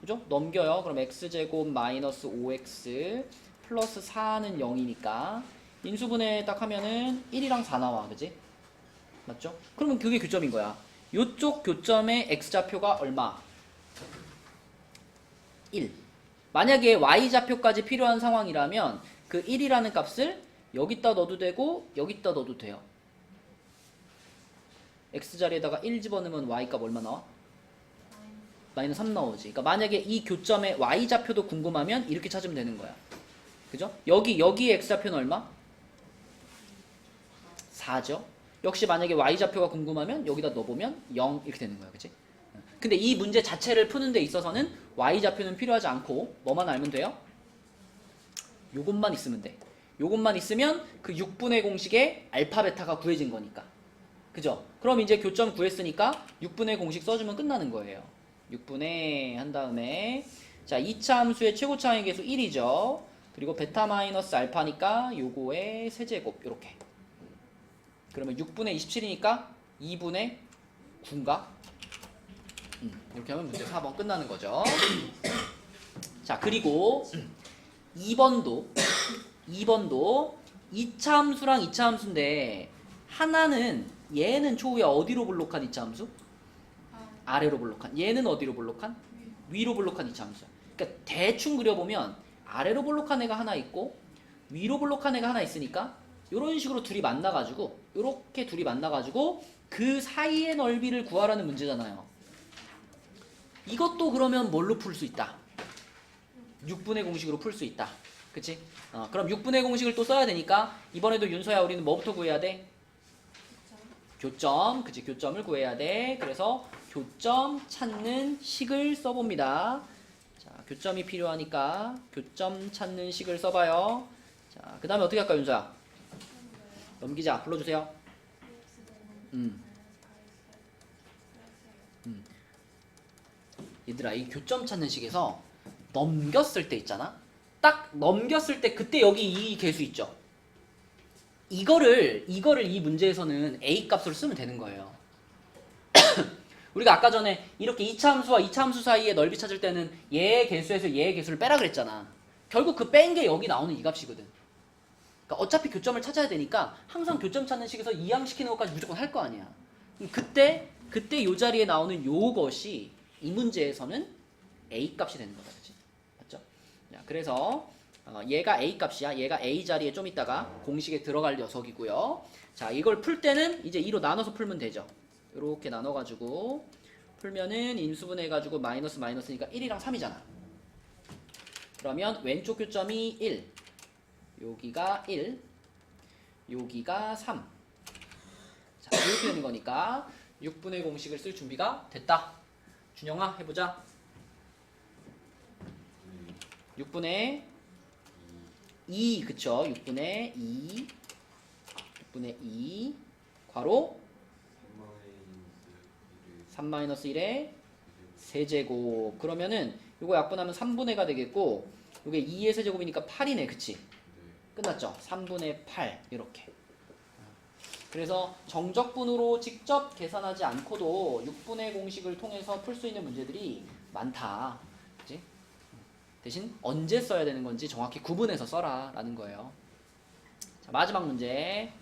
그죠? 넘겨요. 그럼 x제곱 마이너스 5x 플러스 4는 0이니까 인수분해 딱 하면은 1이랑 4 나와. 그지? 맞죠? 그러면 그게 교점인 거야. 요쪽 교점의 x좌표가 얼마? 1. 만약에 y좌표까지 필요한 상황이라면 그 1이라는 값을 여기다 넣어도 되고 여기다 넣어도 돼요. x자리에다가 1 집어넣으면 y값 얼마 나와? 마이너스 3 나오지. 그러니까 만약에 이 교점의 y좌표도 궁금하면 이렇게 찾으면 되는 거야. 그죠? 여기의 x좌표는 얼마? 4죠. 역시 만약에 y좌표가 궁금하면 여기다 넣어보면 0 이렇게 되는 거야. 그치? 근데 이 문제 자체를 푸는 데 있어서는 y좌표는 필요하지 않고 뭐만 알면 돼요? 요것만 있으면 돼. 요것만 있으면 그 6분의 공식에 알파 베타가 구해진 거니까. 그죠? 그럼 이제 교점 구했으니까 6분의 공식 써주면 끝나는 거예요. 6분의 한 다음에 자 2차 함수의 최고차항의 계수 1이죠. 그리고 베타 마이너스 알파니까 요거의 세제곱 요렇게. 그러면 6분의 27이니까 2분의 9인가? 이렇게 하면 문제 4번 끝나는 거죠. 자 그리고 2번도 2차 함수랑 2차 함수인데 하나는 얘는 초우야 어디로 볼록한 2차 함수? 아래로 볼록한. 얘는 어디로 볼록한? 위로 볼록한 2차 함수야. 그러니까 대충 그려보면 아래로 볼록한 애가 하나 있고 위로 볼록한 애가 하나 있으니까 이런 식으로 둘이 만나가지고 이렇게 둘이 만나가지고 그 사이의 넓이를 구하라는 문제잖아요. 이것도 그러면 뭘로 풀 수 있다? 6분의 공식으로 풀 수 있다. 그치? 그럼 6분의 공식을 또 써야 되니까 이번에도 윤서야 우리는 뭐부터 구해야 돼? 교점. 그치? 교점을 구해야 돼. 그래서 교점 찾는 식을 써봅니다. 자, 교점이 필요하니까 교점 찾는 식을 써봐요. 자, 그 다음에 어떻게 할까, 윤서야? 넘기자. 불러주세요. 얘들아, 이 교점 찾는 식에서 넘겼을 때 있잖아? 딱 넘겼을 때 그때 여기 이 개수 있죠? 이거를 이 문제에서는 A 값으로 쓰면 되는 거예요. 우리가 아까 전에 이렇게 2차 함수와 2차 함수 사이의 넓이 찾을 때는 얘의 개수에서 얘의 개수를 빼라 그랬잖아. 결국 그 뺀 게 여기 나오는 이 값이거든. 그러니까 어차피 교점을 찾아야 되니까 항상 교점 찾는 식에서 이항시키는 것까지 무조건 할 거 아니야. 그때 요 자리에 나오는 요것이 이 문제에서는 A 값이 되는 거다. 그치? 맞죠? 자, 그래서 얘가 A 값이야. 얘가 A 자리에 좀 있다가 공식에 들어갈 녀석이고요. 자, 이걸 풀 때는 이제 2로 나눠서 풀면 되죠. 이렇게 나눠가지고 풀면은 인수분해해가지고 마이너스 마이너스니까 1이랑 3이잖아. 그러면 왼쪽 교점이 1, 여기가 1, 여기가 3. 자, 이렇게 되는 거니까 6분의 공식을 쓸 준비가 됐다. 준영아, 해보자. 6분의 2, 그쵸? 6분의 2, 6분의 2, 괄호 3-1의 세제곱. 그러면은 요거 약분하면 3분의가 되겠고, 요게 2의 세제곱이니까 8이네, 그치? 끝났죠? 3분의 8 이렇게. 그래서 정적분으로 직접 계산하지 않고도 6분의 공식을 통해서 풀 수 있는 문제들이 많다. 그치? 대신 언제 써야 되는 건지 정확히 구분해서 써라 라는 거예요. 자, 마지막 문제.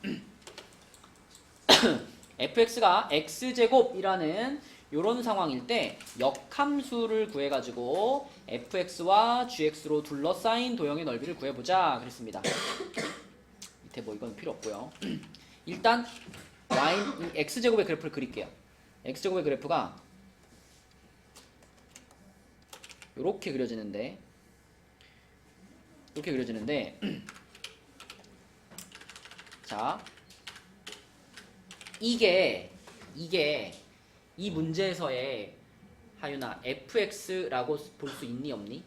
fx가 x제곱이라는 이런 상황일 때 역함수를 구해가지고 fx와 gx로 둘러싸인 도형의 넓이를 구해보자 그랬습니다. 밑에 뭐 이건 필요 없고요. 일단 이 x제곱의 그래프를 그릴게요. x제곱의 그래프가 이렇게 그려지는데 자, 이게 이 문제에서의 하윤아 fx라고 볼 수 있니 없니?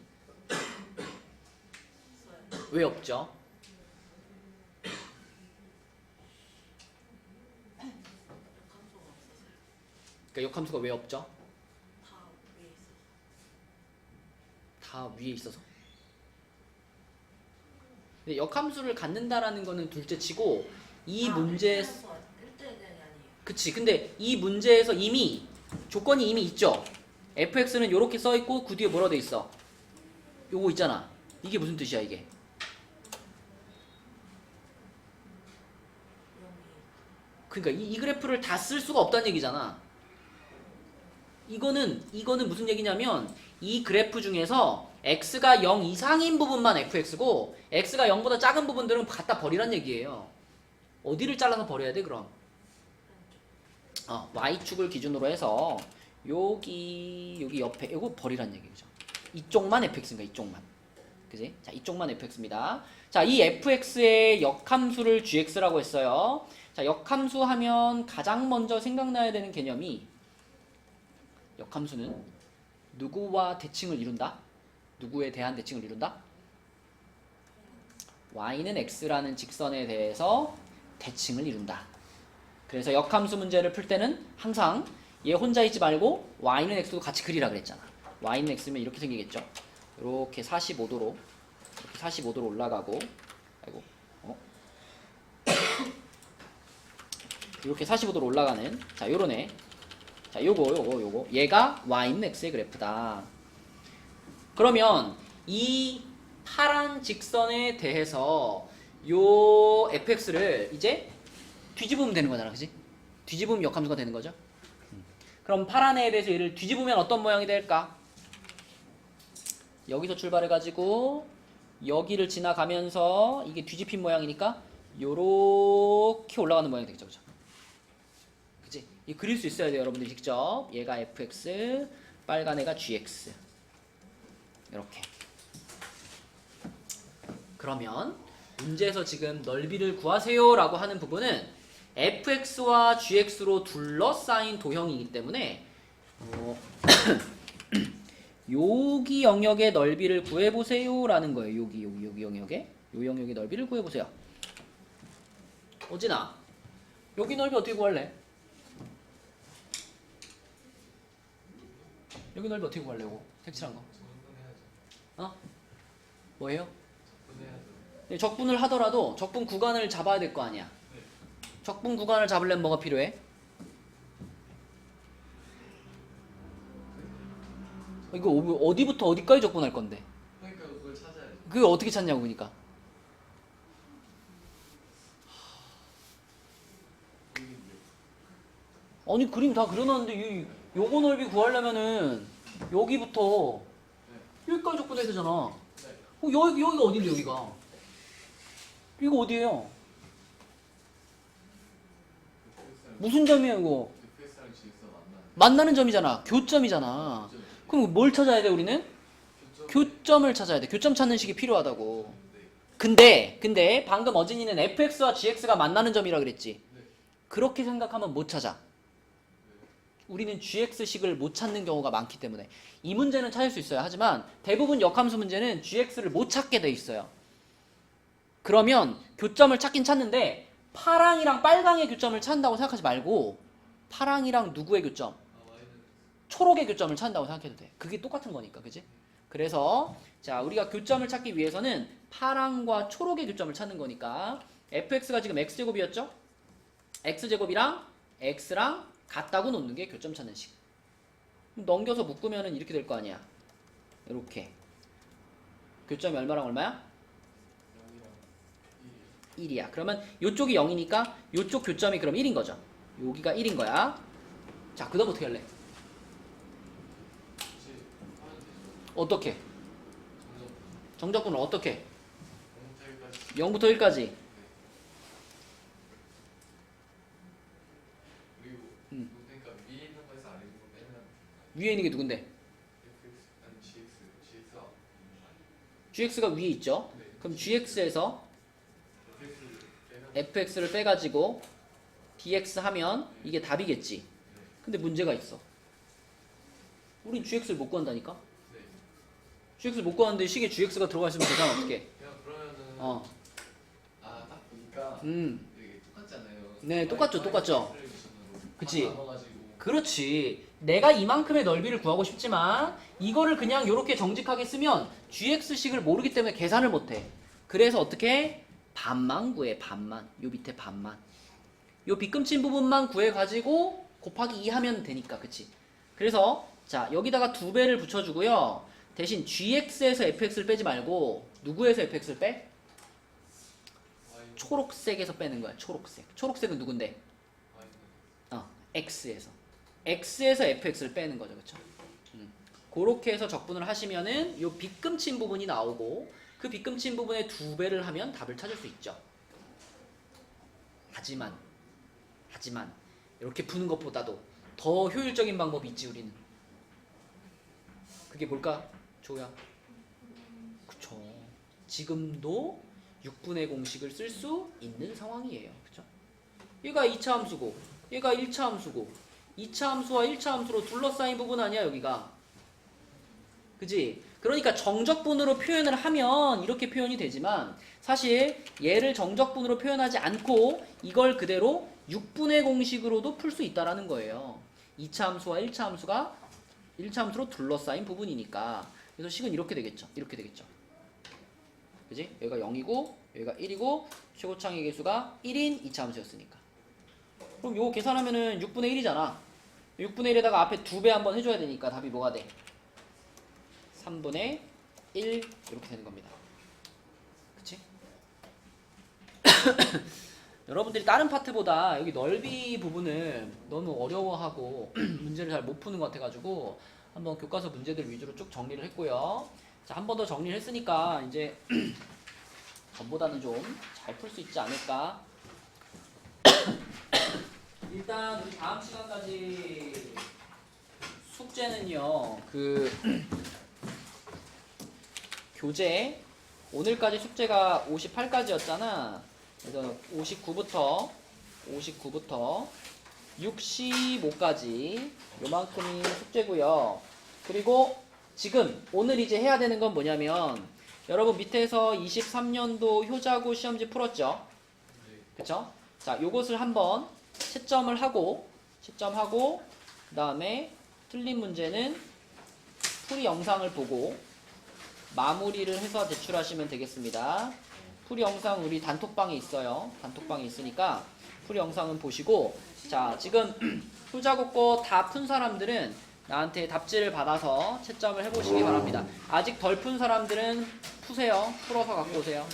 왜 없죠? 그러니까 역함수가 왜 없죠? 다 위에 있어서. 근데 역함수를 갖는다라는 거는 둘째치고 이 문제 그치. 근데 이 문제에서 이미 조건이 이미 있죠. fx는 요렇게 써있고 그 뒤에 뭐라고 돼 있어? 요거 있잖아. 이게 무슨 뜻이야 이게? 그러니까 이 그래프를 다 쓸 수가 없다는 얘기잖아. 이거는 무슨 얘기냐면 이 그래프 중에서 x가 0 이상인 부분만 fx고 x가 0보다 작은 부분들은 갖다 버리란 얘기예요. 어디를 잘라서 버려야 돼 그럼? y축을 기준으로 해서 여기 옆에 이거 버리란 얘기죠. 이쪽만 fx인가 이쪽만. 그지? 자, 이쪽만 fx입니다. 자, 이 fx의 역함수를 gx라고 했어요. 자, 역함수 하면 가장 먼저 생각나야 되는 개념이 역함수는 누구와 대칭을 이룬다? 누구에 대한 대칭을 이룬다? y는 x라는 직선에 대해서 대칭을 이룬다. 그래서 역함수 문제를 풀 때는 항상 얘 혼자 있지 말고 y는 x도 같이 그리라 그랬잖아. y는 x면 이렇게 생기겠죠. 이렇게 45도로 올라가고 이렇게 45도로 올라가는 자, 요런 애. 자, 요거 얘가 y는 x의 그래프다. 그러면 이 파란 직선에 대해서 요 fx를 이제 뒤집으면 되는 거잖아. 그치? 뒤집으면 역함수가 되는 거죠. 그럼 파란 애에 대해서 얘를 뒤집으면 어떤 모양이 될까? 여기서 출발해가지고 여기를 지나가면서 이게 뒤집힌 모양이니까 요렇게 올라가는 모양이 되겠죠. 그죠? 그치? 이 그릴 수 있어야 돼요. 여러분들이 직접. 얘가 fx, 빨간 애가 gx. 이렇게. 그러면 문제에서 지금 넓이를 구하세요 라고 하는 부분은 fx와 gx로 둘러싸인 도형이기 때문에 여기 영역의 넓이를 구해보세요 라는 거예요. 여기 영역의 요 영역의 넓이를 구해보세요. 오진아, 여기 넓이 어떻게 구할래? 여기 넓이 어떻게 구할래? 이거 색칠한 거. 어? 뭐예요? 네, 적분을 하더라도 적분 구간을 잡아야 될 거 아니야. 적분 구간을 잡으려면 뭐가 필요해? 이거 어디부터 어디까지 적분할 건데? 그러니까 그걸 찾아야지. 그게 어떻게 찾냐고. 그러니까 아니 그림 다 그려놨는데 요거 넓이 구하려면은 여기부터 여기까지 적분해야 되잖아. 여기가 어딘데 여기가? 이거 어디예요? 무슨 점이에요 이거? FX랑 GX가 만나는 점이잖아. 교점이잖아. 그럼 뭘 찾아야 돼 우리는? 교점을 찾아야 돼. 교점 찾는 식이 필요하다고. 근데 방금 어진이는 fx와 gx가 만나는 점이라 그랬지. 그렇게 생각하면 못 찾아. 우리는 gx식을 못 찾는 경우가 많기 때문에 이 문제는 찾을 수 있어요. 하지만 대부분 역함수 문제는 gx를 못 찾게 돼 있어요. 그러면 교점을 찾긴 찾는데 파랑이랑 빨강의 교점을 찾는다고 생각하지 말고 파랑이랑 누구의 교점? 초록의 교점을 찾는다고 생각해도 돼. 그게 똑같은 거니까, 그지? 그래서 자 우리가 교점을 찾기 위해서는 파랑과 초록의 교점을 찾는 거니까 fx가 지금 x제곱이었죠? x제곱이랑 x랑 같다고 놓는 게 교점 찾는 식. 넘겨서 묶으면은 이렇게 될 거 아니야. 이렇게 교점이 얼마랑 얼마야? 1이야. 그러면 이쪽이 0이니까 이쪽 교점이 그럼 1인 거죠. 여기가 1인 거야. 자, 그 다음 어떻게 할래? 어떻게? 정적분을 어떻게? 0부터 1까지. 그리고 그러니까 위에 있는 거에서 아래 있는 거 빼면 위에 있는 게 누군데? FX 아니 GX가 gx가 위에 있죠. 네. 그럼 gx에서 FX를 빼면 fx를 빼가지고 dx 하면 이게 답이겠지. 근데 문제가 있어. 우린 gx를 못 구한다니까? 네. gx를 못 구하는데 식에 gx가 들어가 있으면 계산 어떻게? 그냥 그러면은 딱 보니까 이게 똑같잖아요. 네, 똑같죠, 똑같죠. 그치? 나눠가지고 그렇지. 내가 이만큼의 넓이를 구하고 싶지만 이거를 그냥 이렇게 정직하게 쓰면 gx식을 모르기 때문에 계산을 못해. 그래서 어떻게 해? 반만 구해. 반만. 요 밑에 반만. 요 빗금친 부분만 구해가지고 곱하기 2 하면 되니까. 그치? 그래서 자 여기다가 2배를 붙여주고요. 대신 gx에서 fx를 빼지 말고 누구에서 fx를 빼? 초록색에서 빼는 거야. 초록색. 초록색은 누군데? x에서. x에서 fx를 빼는 거죠. 그쵸? 그렇게 해서 적분을 하시면은 요 빗금친 부분이 나오고 그 빗금친 부분에 2배를 하면 답을 찾을 수 있죠. 하지만 이렇게 푸는 것보다도 더 효율적인 방법이 있지 우리는. 그게 뭘까? 조야. 그쵸. 지금도 6분의 공식을 쓸 수 있는 상황이에요. 그쵸? 얘가 2차 함수고 얘가 1차 함수고 2차 함수와 1차 함수로 둘러싸인 부분 아니야 여기가. 그지? 그러니까 정적분으로 표현을 하면 이렇게 표현이 되지만 사실 얘를 정적분으로 표현하지 않고 이걸 그대로 6분의 공식으로도 풀 수 있다라는 거예요. 2차 함수와 1차 함수가 1차 함수로 둘러싸인 부분이니까. 그래서 식은 이렇게 되겠죠. 이렇게 되겠죠. 그지? 여기가 0이고 여기가 1이고 최고창의 개수가 1인 2차 함수였으니까. 그럼 요거 계산하면은 6분의 1이잖아. 6분의 1에다가 앞에 2배 한번 해줘야 되니까 답이 뭐가 돼? 3분의 1 이렇게 되는 겁니다. 그치? 여러분들이 다른 파트보다 여기 넓이 부분을 너무 어려워하고 문제를 잘 못 푸는 것 같아가지고 한번 교과서 문제들 위주로 쭉 정리를 했고요. 자, 한 번 더 정리를 했으니까 이제 전보다는 좀 잘 풀 수 있지 않을까. 일단 우리 다음 시간까지 숙제는요. 교재 오늘까지 숙제가 58까지였잖아. 그래서 59부터 65까지 요만큼이 숙제고요. 그리고 지금 오늘 이제 해야 되는 건 뭐냐면 여러분 밑에서 23년도 효자고 시험지 풀었죠? 그쵸? 자, 요것을 한번 채점하고 그 다음에 틀린 문제는 풀이 영상을 보고 마무리를 해서 제출하시면 되겠습니다. 풀이 영상 우리 단톡방에 있어요. 단톡방에 있으니까 풀이 영상은 보시고, 자, 지금 효자고 거 다 푼 사람들은 나한테 답지를 받아서 채점을 해보시기 바랍니다. 아직 덜 푼 사람들은 푸세요. 풀어서 갖고 오세요.